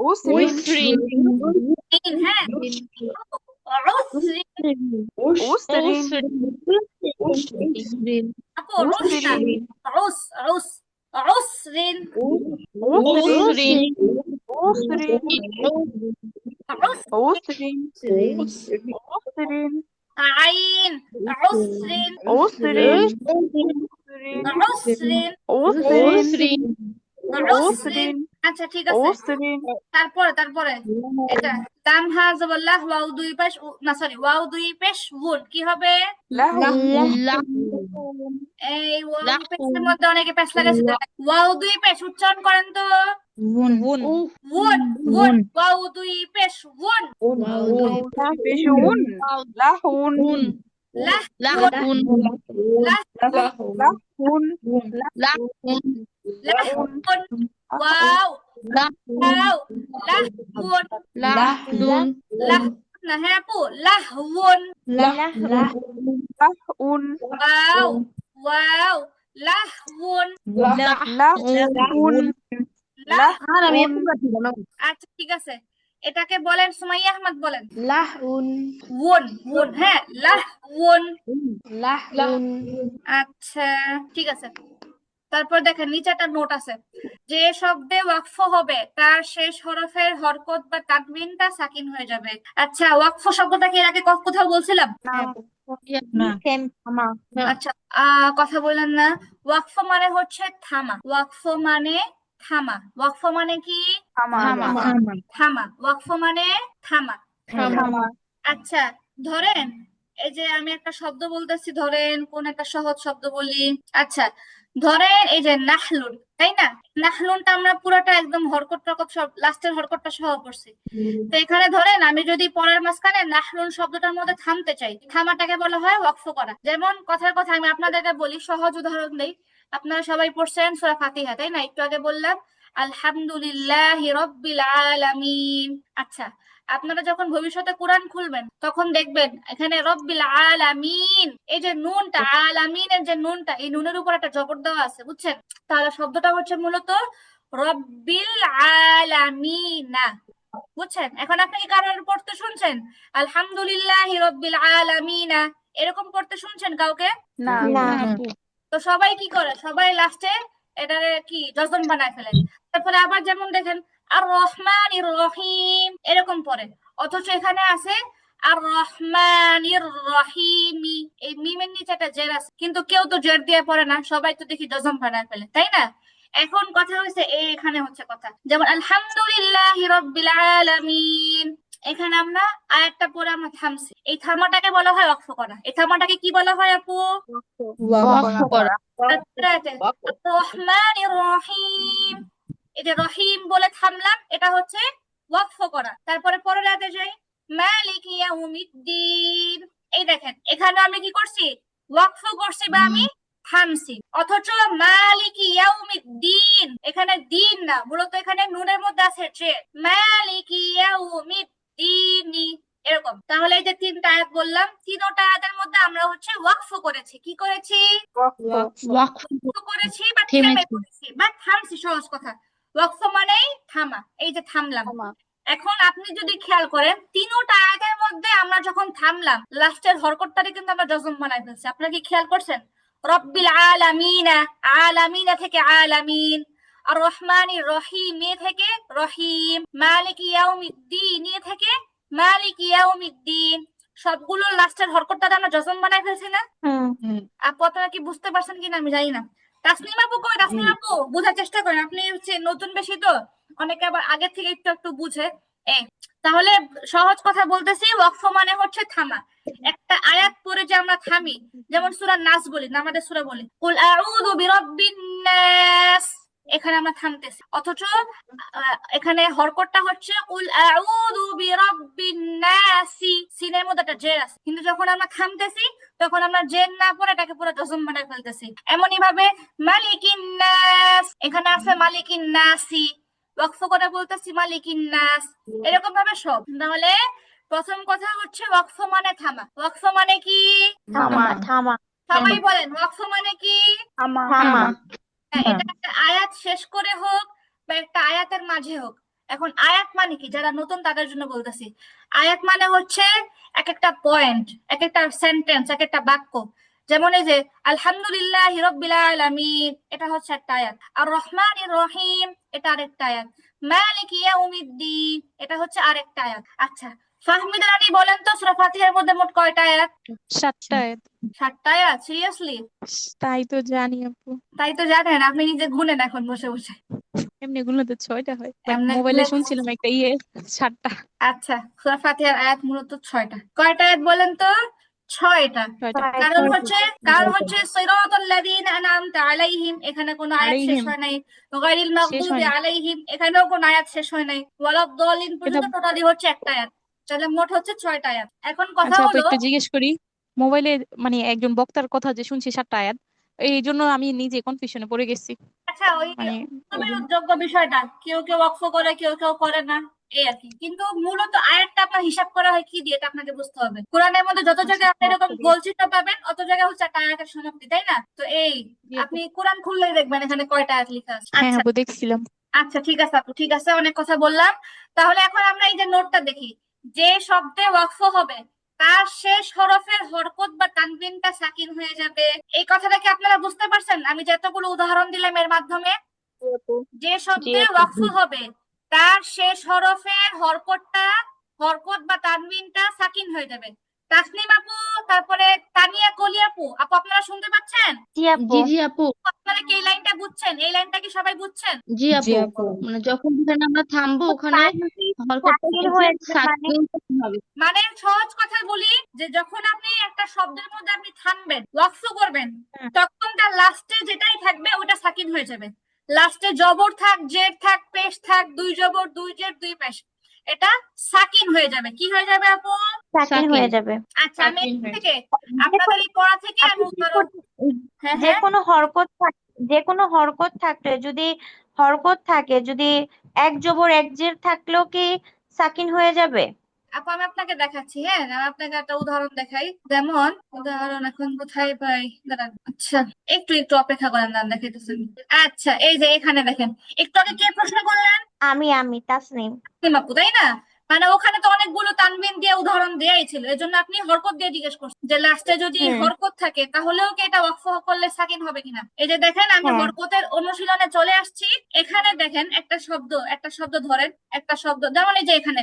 উসরিন রিন, হ্যাঁ, উসরিন আপু রুশ না, রুস রুস রুসরিন, উসরিন রুস। আইন রুসরিন, রুসরিন, উসরিন রুসরিন। আচ্ছা, ঠিক আছে। তারপরে এটা লাম হা জবর লাহ, ওয়াও দুই পেশ না, সরি, ওয়াও দুই পেশ উন কি হবে? এই ওয়াও দুই পেশের মধ্যে অনেকে পেশ লাগাইছে, ওয়াও দুই পেশ উচ্চারণ করেন তো। উন উন উন, ওয়াও দুই পেশ উন, লাহুন লাহ লাহুন লাহ লাহুন লাহুন, ওয়াও ওয়াও লাহুন, লাহুন লাহ না, হ্যাঁ আপু, লাহুন, ওয়াও ওয়াও লাহুন, লাহুন লাহ। লাহুন আচ্ছা, ঠিক আছে, এটাকে বলেন, সুমাইয়া আহমদ বলেন। লাহুন ওন ওন, হ্যাঁ, লাহুন। লাহুন আচ্ছা, ঠিক আছে। তারপর দেখেন নিচে একটা নোট আছে, যে শব্দে ওয়াকফ হবে তার শেষ হরফের হরকত বা তানবিনটা সাকিন হয়ে যাবে। আচ্ছা, ওয়াকফ শব্দটা কি এর আগে কোথাও বলছিলাম? আচ্ছা, কথা বললেন না। ওয়াকফ মানে হচ্ছে থামা, ওয়াকফ মানে থামা, ওয়াকফ মানে কি? থামা, ওয়াকফ মানে থামা। আচ্ছা, ধরেন এই যে আমি একটা শব্দ বলতেছি, ধরেন কোন একটা সহজ শব্দ বলি। আচ্ছা, ধরেন এই যে নাহলুন, তাই না? নাহলুনটা আমরা পুরোটা একদম হরকত টরকত সব লাস্টের হরকতটা সহ পড়ছি। তো এখানে ধরেন আমি যদি পড়ার মাঝখানে নাহলুন শব্দটার মধ্যে থামতে চাই, থামাটাকে বলা হয় ওয়াকফ করা। যেমন কথার কথা আমি আপনাদেরকে বলি, সহজ উদাহরণ দেই। আপনারা সবাই পড়ছেন সূরা ফাতিহা, তাই না? একটু আগে বললাম আলহামদুলিল্লাহি রাব্বিল আলামিন। আচ্ছা, আপনারা যখন ভবিষ্যতে কোরআন খুলবেন তখন দেখবেন এখানে রব্বিল আলামিন, এই যে নুনটা, আলামিনের যে নুনটা, এই নুনের উপর একটা জবর দেওয়া আছে, বুঝছেন? তাহলে শব্দটা হচ্ছে মূলত রব্বিল আলামিনা, বুঝছেন? এখন আপনি কি কারোর পড়তে শুনছেন আলহামদুলিল্লাহি রব্বিল আলামিনা এরকম পড়তে শুনছেন কাউকে? তো সবাই কি করে, সবাই লাস্টে এটারে কি যজম বানায় ফেলে। তারপরে আবার যেমন দেখেন আর রহমানির রহিম এরকম পড়ে, অথচ এখানে আছে আর রহমানির রহিমি, এই মিমের নিচে একটা জের আছে, কিন্তু কেউ তো জের দিয়ে পড়ে না, সবাই তো দেখি যজম বানায় ফেলে, তাই না? এখন কথা হচ্ছে এখানে হচ্ছে কথা, যেমন আলহামদুলিল্লাহি রাব্বিল আলামিন, এখানে আমরা আয়াতটা পড়ে আমরা থামছি, এই থামাটাকে বলা হয় ওয়াকফ করা। এই থামাটাকে কি বলা হয় আপু? ওয়াকফ করা রহমানির রহিম, এই যে রহিম বলে থামলাম, এটা হচ্ছে ওয়াকফ করা। তারপরে পরের আয়াতে যাই, মালিক ইয়াউমিদ্দিন, এই দেখেন এখানে আমি কি করছি? ওয়াকফ করছি বা আমি থামছি, অথচ মালিক ইয়াউমিদ্দিন এখানে দিন না, মূলত এখানে নুনের মধ্যে আছে যে মালিক ইয়াউমিদ্দিনি, এরকম। তাহলে এই যে তিনটা আয়াত বললাম, তিনটা আয়াতের মধ্যে আমরা হচ্ছে ওয়াকফ করেছি। কি করেছি? ওয়াকফ করেছি বা থেমে করেছি বা থামছি, সহজ কথা। ওয়াকফ মানেই থামা, এই যে থামলাম। এখন আপনি যদি খেয়াল করেন তিনটা আয়াতের মধ্যে আমরা যখন থামলাম লাস্টের হরকতটারে কিন্তু আমরা যজম বানাই ফেলছি। আপনারা কি খেয়াল করছেন? রব্বিল আলামিনা, আলামিনা থেকে আলামিন, আর রহমানির রহিম থেকে রহিম, মালিক ইয়াউমিদ্দিন থেকে মালিক ইয়াউমিদ্দিন, সবগুলো লাস্টের হরকতটারে আমরা যজম বানাই ফেলছি না? আপনারা কি বুঝতে পারছেন কিনা আমি জানি না। তাসনিম আপু কই? তাসনিম আপু বোঝার চেষ্টা করেন, আপনি হচ্ছে নতুন বেশি তো, অনেকে আবার আগে থেকে একটু একটু বুঝে। তাহলে সহজ কথা বলতেছি, ওয়াকফ মানে হচ্ছে থামা। একটা আয়াত পড়ে যে আমরা থামি, যেমন সূরা নাস বলি, নামাজের সূরা বলি কুল আউযু বিরাব্বিন নাস, এখানে আমরা থামতেছি, অথচ এখানে হরকতটা হচ্ছে কুল আউযু বিরাব্বিন নাসি, সিনের মধ্যে একটা জের আছে, কিন্তু যখন আমরা থামতেছি তখন আমরা জের না পড়ে এটাকে পুরো জজম বানায় ফেলতেছি। এমনই ভাবে মালিকিন নাস, এখানে আছে মালিকিন নাসি, ওয়াকফ করে বলতেছি মালিকিন নাস, এরকম ভাবে সব। তাহলে প্রথম কথা হচ্ছে ওয়াকফ মানে থামা। ওয়াকফ মানে কি? থামা থামা সবাই বলেন ওয়াকফ মানে কি? থামা থামা হ্যাঁ, এটা একটা আয়াত শেষ করে হোক বা একটা আয়াতের মাঝে হোক। এখন আয়াত মানে কি, যারা নতুন তাদের জন্য বলতেছি, আয়াত মানে হচ্ছে এক একটা পয়েন্ট, এক একটা সেন্টেন্স, এক একটা বাক্য। যেমন এই যে আলহামদুলিল্লাহি রাব্বিল আলামিন, এটা হচ্ছে একটা আয়াত। আর রহমানির রহিম, এটা আরেকটা আয়াত। মালিকি ইয়াউমিদ্দিন, এটা হচ্ছে আরেকটা আয়াত। আচ্ছা, ফাহমিদা রানী বলেন তো সূরা ফাতিহার মধ্যে মোট কয়টা আয়াত? 7টা আয়াত। 7টা আয়াত? সিরিয়াসলি? তাই তো জানি আপু, তাই তো জানেন, আপনি নিজে গুনেন এখন বসে বসে। এমনি গুলো তো 6টা হয়, বাট এমনি মোবাইলে গুনলে- শুনছিলাম একটা 7টা। আচ্ছা, সূরা ফাতিহার আয়াত মূলত 6টা। কয়টা আয়াত বলেন তো? 6টা। 6টা। কারণ হচ্ছে সিরাতাল লাযীনা আনআমতা আলাইহিম, এখানে কোনো আয়াত শেষ আলাইহিম হয় নাই। গায়রিল শেষ মাগদুবি হয়নি। আলাইহিম, এখানেও কোনো আয়াত শেষ হয় নাই। ওয়ালাদ-দাল্লিন এটা পর্যন্ত টোটালি হচ্ছে একটা আয়াত। তাহলে মোট হচ্ছে 6টা আয়াত। এখন কথা আচ্ছা আপু, হলো, একটু জিজ্ঞেস করি, মোবাইলে মানে একজন বক্তার কথা যে শুনছি 7টা আয়াত, এই জন্য আমি নিজে কনফিউশনে পড়ে গেছি। আচ্ছা ওই মানে খুবই যোগ্য বিষয়টা, কেউ কেউ ওয়াকফ করে, কেউ কেউ করে না, এই আর কি। কিন্তু মূলত আয়াতটা আপনার হিসাব করা হয় কি দিয়ে, এটা আপনাকে বুঝতে হবে। কোরআনের মধ্যে যত জায়গায় আপনি এরকম গোল চিহ্ন পাবেন, অত জায়গায় হচ্ছে একটা আয়াতের সমাপ্তি, তাই না? তো এই জি আপু। আপনি কোরআন খুললেই দেখবেন এখানে কয়টা আয়াত লেখা আছে। হ্যাঁ আচ্ছা আপু, দেখছিলাম। আচ্ছা, ঠিক আছে আপু, ঠিক আছে, অনেক কথা বললাম। তাহলে এখন আমরা এই যে নোটটা দেখি, যে শব্দে ওয়াকফ হবে তার শেষ হরফের হরকত বা তানবিনটা সাকিন হয়ে যাবে। এই কথাটা কি আপনারা বুঝতে পারছেন আমি যতগুলো উদাহরণ দিলাম এর মাধ্যমে? যে শব্দে ওয়াকফ হবে তার শেষ হরফের হরকত বা তানবিনটা সাকিন হয়ে যাবে। তাসনিম আপু, তারপরে তানিয়া কলি আপু, আপু আপনারা শুনতে পাচ্ছেন? জি আপু জি জি আপু, আপনারা কি এই লাইনটা বুঝছেন? এই লাইনটা কি সবাই বুঝছেন? জি আপু, মানে যখন যেখানে আমরা থামবো ওখানে হরকতটা সাকিন হয়ে যাবে মানে সাকিন করতে হবে। মানে সহজ কথায় বলি, যে যখন আপনি একটা শব্দের মধ্যে আপনি থামবেন, ওয়াকফ করবেন, তখন তার লাস্টে যেটাই থাকবে ওটা সাকিন হয়ে যাবে। লাস্টে জবর থাক, জের থাক, পেশ থাক, দুই জবর, দুই জের, দুই পেশ, এটা সাকিন হয়ে যাবে। কি হয়ে যাবে আপু? সাকিন হয়ে যাবে। আচ্ছা, আমি সাকিন এখান হয়ে থেকে আপনাদের এই পড়া থেকে আমি উদাহরণ, হ্যাঁ যে হ্যাঁ কোনো হরকত থাকলে যদি যদি এক জবর এক জের থাকলেও কি সাকিন হয়ে যাবে? আপু আমি আপনাকে দেখাচ্ছি, হ্যাঁ আমি আপনাকে একটা উদাহরণ দেখাই। যেমন উদাহরণ এখন কোথায় পাই, দাঁড়ান। আচ্ছা, একটু একটু অপেক্ষা করেন, দাঁড়ান দেখাইতেছি। আচ্ছা, এই যে এখানে দেখেন, একটু আগে কে প্রশ্ন করলেন? আমি তাসনিম। তাসনিম আপু, তাই না? মানে ওখানে তো অনেকগুলো তানবিন দিয়ে উদাহরণ দেয়াই ছিল, এজন্য আপনি হরকত দিয়ে জিজ্ঞেস করছেন যে লাস্টে যদি হরকত থাকে তাহলেও কি এটা ওয়াকফ করলে সাকিন হবে কিনা। এই যে দেখেন, আমি হ্যাঁ। হরকতের অনুশীলনে চলে আসছি। এখানে দেখেন একটা শব্দ ধরেন, একটা শব্দ, যেমন এই যে এখানে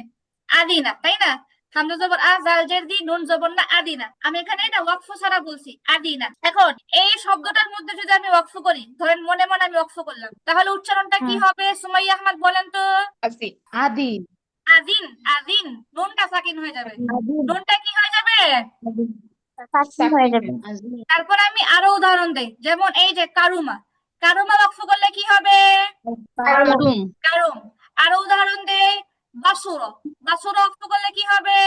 আদিনা, তাই না? হামজা জবর আ, জাল জের দি, নুন জবর না, আদিনা। আমি এখানে এটা ওয়াকফ ছাড়া বলছি, আদিনা। এখন এই শব্দটার মধ্যে যদি আমি ওয়াকফ করি, ধরেন মনে মনে আমি ওয়াকফ করলাম, তাহলে উচ্চারণটা কি হবে সুমাইয়া আহমদ বলেন তো? আসি আদি আদিন, আদিন, নুনটা সাকিন হয়ে যাবে। নুনটা কি হয়ে যাবে? সাকিন হয়ে যাবে। তারপর আমি আরো উদাহরণ দেই, যেমন এই যে কারুমা, কারুমা ওয়াকফ করলে কি হবে? কারুম কারুম। আরো উদাহরণ দেই, বাসুরা, বাসুরা ওয়াকফ করলে কি হবে?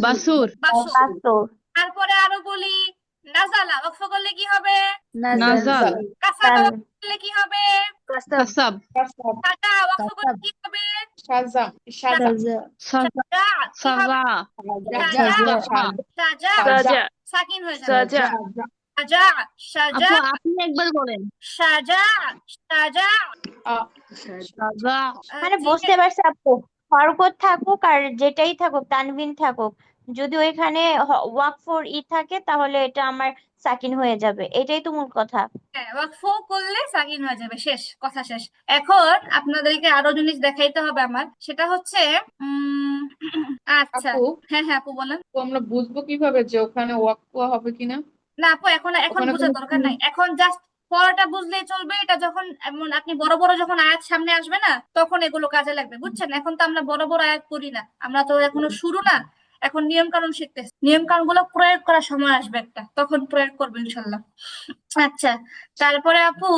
বাসুর বাসুর। বাস্তব। তারপরে আরো বলি, নাজালা ওয়াকফ করলে কি হবে? নাজাল কাসাবা ওয়াকফ করলে কি হবে? কাসাব সাজা ওয়াকফ করলে কি হবে? শাজাম শাজা সাজা সাজা কি হবে? সাজা সাজা, সাজা সাকিন হয়ে যাবে। সাজা সাজা, সাজা, আপু আপনি একবার বলেন সাজা, সাজা। সাজা মানে বুঝতে পারছি আপু, হরকত থাকুক আর যেটাই থাকুক, তানবিন থাকুক, যদি ওইখানে ওয়াকফর থাকে তাহলে এটা আমার সাকিন হয়ে যাবে, এটাই তো মূল কথা। হ্যাঁ, ওয়াকফ করলে সাকিন হয়ে যাবে, শেষ কথা, শেষ। এখন আপনাদেরকে আরো জিনিস দেখাইতে হবে আমার, সেটা হচ্ছে আচ্ছা, আপু হ্যাঁ হ্যাঁ আপু বলেন। তো আমরা বুঝবো কিভাবে যে ওখানে ওয়াকফ হবে কিনা? না আপু, এখন ওখানে বোঝার কোনো দরকার নাই, এখন জাস্ট পড়াটা বুঝলেই চলবে। এটা যখন এমন আপনি বড় বড় যখন আয়াত সামনে আসবে না, তখন এগুলো কাজে লাগবে, বুঝছেন? এখন তো আমরা বড় বড় আয়াত পড়ি না, আমরা তো এখনো শুরু না, এখন নিয়ম কানুন শিখতেছি। নিয়ম কানুন গুলো প্রয়োগ করার সময় আসবে একটা, তখন প্রয়োগ করবো ইনশাল্লাহ। আচ্ছা, তারপরে আপু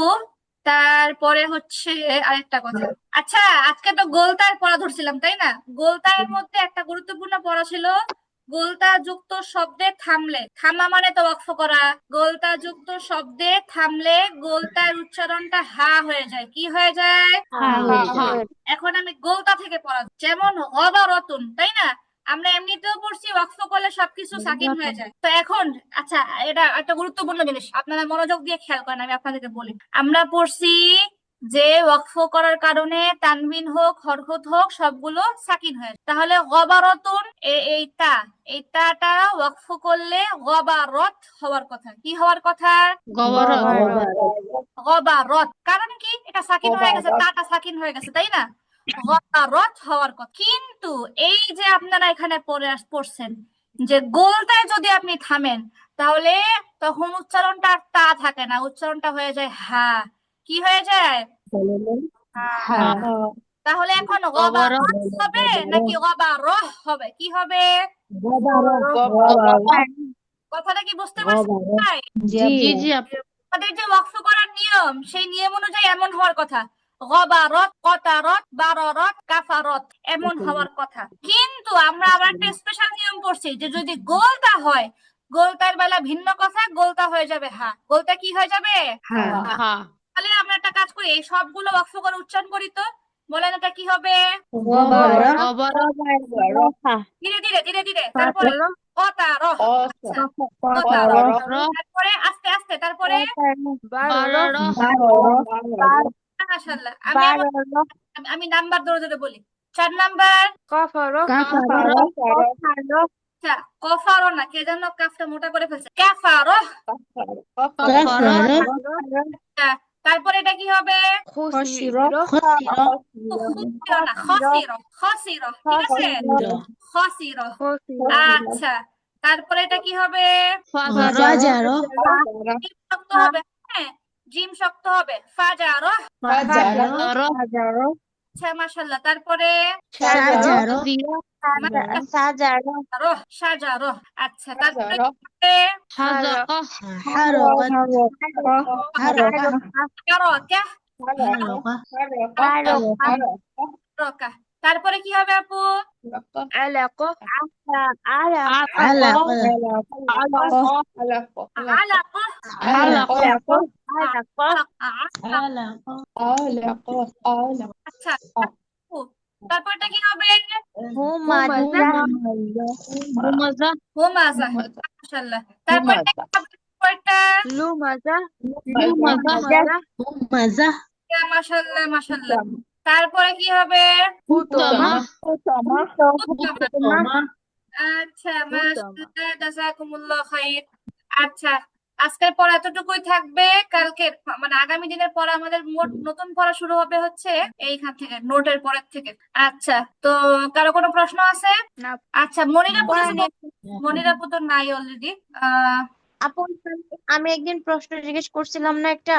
তারপরে হচ্ছে আরেকটা কথা। আচ্ছা, আজকে তো গোলতার পড়া ধরছিলাম তাই না? গোলতার মধ্যে একটা গুরুত্বপূর্ণ পড়া ছিল গোলতা যুক্ত শব্দে থামলে। থামা মানে তো ওয়াকফ করা। গোলতা যুক্ত শব্দে থামলে গোলতার উচ্চারণটা হা হয়ে যায়। কি হয়ে যায়? এখন আমি গোলতা থেকে পড়া, যেমন গদারতুন, তাই না? আমরা এমনিতেও পড়ছি ওয়াকফ করলে সবকিছু সাকিন হয়ে যায়। তো এখন আচ্ছা, এটা একটা গুরুত্বপূর্ণ জিনিস, আপনারা মনোযোগ দিয়ে খেয়াল করেন, আমি আপনাদেরকে বলি। আমরা পড়ছি যে ওয়াকফ করার কারণে তানবিন হোক হরকত হোক সবগুলো সাকিন হয়ে যায়। তাহলে গবারতুন এই তাটা ওয়াকফ করলে গবারত হওয়ার কথা। কি হওয়ার কথা? গবারত। কারণ কি? এটা সাকিন হয়ে গেছে, তাটা সাকিন হয়ে গেছে, তাই না? গবারত হওয়ার কথা। কিন্তু এই যে আপনারা এখানে পড়ছেন যে গোলটায় যদি আপনি থামেন তাহলে তখন উচ্চারণটা আর তা থাকে না, উচ্চারণটা হয়ে যায় হা। কি হয়ে যায়? তাহলে এখন গবারত হবে নাকি গবারহ হবে? কি হবে? কথাটা কি বুঝতে পারছেন ভাই? জি আপু। আমাদের যে ওয়াকফ করার নিয়ম, সেই নিয়ম অনুযায়ী এমন হওয়ার কথা। গবারত, কতারত, বাররত, কাফারত, এমন হওয়ার কথা। কিন্তু আমরা আবার একটা স্পেশাল নিয়ম পড়ছি যে যদি গোলতা হয়, গোলতার বেলা ভিন্ন কথা, গোলতা হয়ে যাবে হা। গোলতা কি হয়ে যাবে? তাহলে আমরা একটা কাজ করি, এই সবগুলো ওয়াকফ করে উচ্চারণ করি তো। বলেন এটা কি হবে? ধীরে ধীরে ধীরে ধীরে। তারপরে কতারহ, আচ্ছা, কতারহ। তারপরে আস্তে আস্তে, তারপরে মাশাআল্লাহ। আমি নাম্বার ধরে ধরে বলি। 4 নাম্বার। আচ্ছা, কফারো না, কে যেন কাফটা মোটা করে ফেলছে। কাফারো। আচ্ছা, তারপরে এটা কি হবে? খুসিরো না, খসিরো। খসিরো, ঠিক আছে? খসিরো। আচ্ছা, তারপরে এটা কি হবে? জিম শক্ত হবে, হ্যাঁ, জিম শক্ত হবে। ফাজারো। আচ্ছা, মাশাআল্লাহ। তারপরে সাজারো। আচ্ছা, তারপরে কি হবে? হারকা। হারকা। তারপরে কি হবে আপু? আলাকা। আচ্ছা আপু, তারপরটা কি হবে? হুমাজা। মাশাআল্লাহ। তারপরটা কি হবে? তারপরটা মাশাআল্লাহ মাশাআল্লাহ। তারপরে কি হবে? উত্তমা। আচ্ছা, মাশাআল্লাহ, জাযাকুমুল্লাহ খাইর। আচ্ছা, আজকের পড়া এতটুকুই থাকবে। কালকে মানে আগামী দিনের পড়া আমাদের মোট নতুন পড়া শুরু হবে হচ্ছে এইখান থেকে, নোটের পরের থেকে। আচ্ছা, তো কারো কোনো প্রশ্ন আছে? আচ্ছা, মনিরাপু তো নাই অলরেডি। আপু, আমি একদিন প্রশ্ন জিজ্ঞেস করছিলাম না একটা,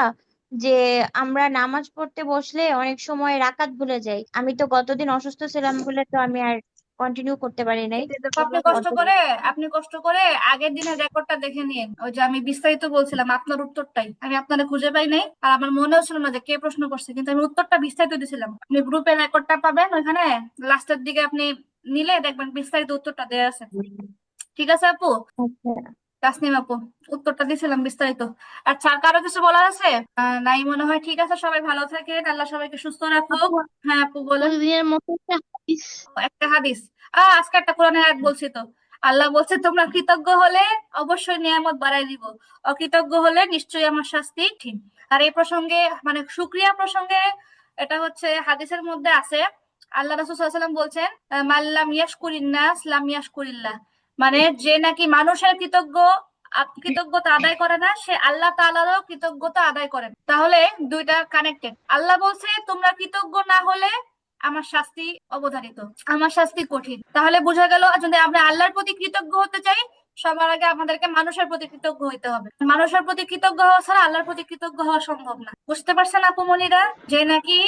যে আমরা নামাজ পড়তে বসলে অনেক সময় রাকাত ভুলে যাই। আমি তো গতদিন অসুস্থ ছিলাম বলে তো আমি আর কন্টিনিউ করতে পারি নাই। আপনি কষ্ট করে আগের দিনের রেকর্ডটা দেখে নিন। ওই যে আমি বিস্তারিত বলছিলাম আপনার উত্তরটাই, আমি আপনারা খুঁজে পাই নাই, আর আমার মনেও ছিল না যে কে প্রশ্ন করছে, কিন্তু আমি উত্তরটা বিস্তারিত দিয়েছিলাম। আপনি গ্রুপে রেকর্ডটা পাবেন, ওইখানে লাস্টের দিকে আপনি নিলে দেখবেন বিস্তারিত উত্তরটা দেওয়া আছে। ঠিক আছে আপু? তাসনিম আপু, উত্তরটা দিয়েছিলাম বিস্তারিত। আচ্ছা, আর কারো কিছু বলার আছে? নাই মনে হয়। ঠিক আছে, সবাই ভালো থাকেন, আল্লাহ সবাইকে সুস্থ রাখুক। হ্যাঁ আপু বলেন। প্রতিদিনের মতো একটা হাদিস। একটা হাদিস। আজকে একটা কোরআনের আয়াত বলছি তো। আল্লাহ বলছে তোমরা কৃতজ্ঞ হলে অবশ্যই নিয়ামত বাড়াই দিব, অকৃতজ্ঞ হলে নিশ্চয়ই আমার শাস্তি ঠিক। আর এই প্রসঙ্গে মানে শুকরিয়া প্রসঙ্গে এটা হচ্ছে হাদিসের মধ্যে আছে, আল্লাহ রাসূল সাল্লাল্লাহু আলাইহি ওয়াসাল্লাম বলছেন মাল্লাম ইয়াশকুরিন নাস লাম ইয়াশকুরিল্লাহ। মানে যে নাকি মানুষের কৃতজ্ঞতা আদায় করে না, সে আল্লাহ তাআলারও কৃতজ্ঞতা আদায় করে না। তাহলে দুইটা কানেক্টেড। আল্লাহ বলছে তোমরা কৃতজ্ঞ না হলে আমার শাস্তি অবধারিত, আমার শাস্তি কঠিন। তাহলে বোঝা গেল যদি আমরা আল্লাহর প্রতি কৃতজ্ঞ হতে চাই, সবার আগে আমাদেরকে মানুষের প্রতি কৃতজ্ঞ হইতে হবে। মানুষের প্রতি কৃতজ্ঞ হওয়া ছাড়া আল্লাহর প্রতি কৃতজ্ঞ হওয়া সম্ভব না। বুঝতে পারছেন আপু মনিরা? যে নাকি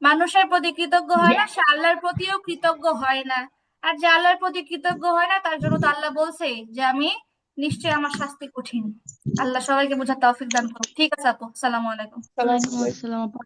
মানুষের প্রতি কৃতজ্ঞ হয় না, সে আল্লাহর প্রতিও কৃতজ্ঞ হয় না। আর যে আল্লাহর প্রতি কৃতজ্ঞ হয় না, তার জন্য তো আল্লাহ বলছে যে আমি নিশ্চয়ই আমার শাস্তি কঠিন। আল্লাহ সবাইকে বোঝার তৌফিক দান করুন। ঠিক আছে আপু, আসসালামু আলাইকুম। সালাম ওয়ালাইকুম আসসালাম আপু।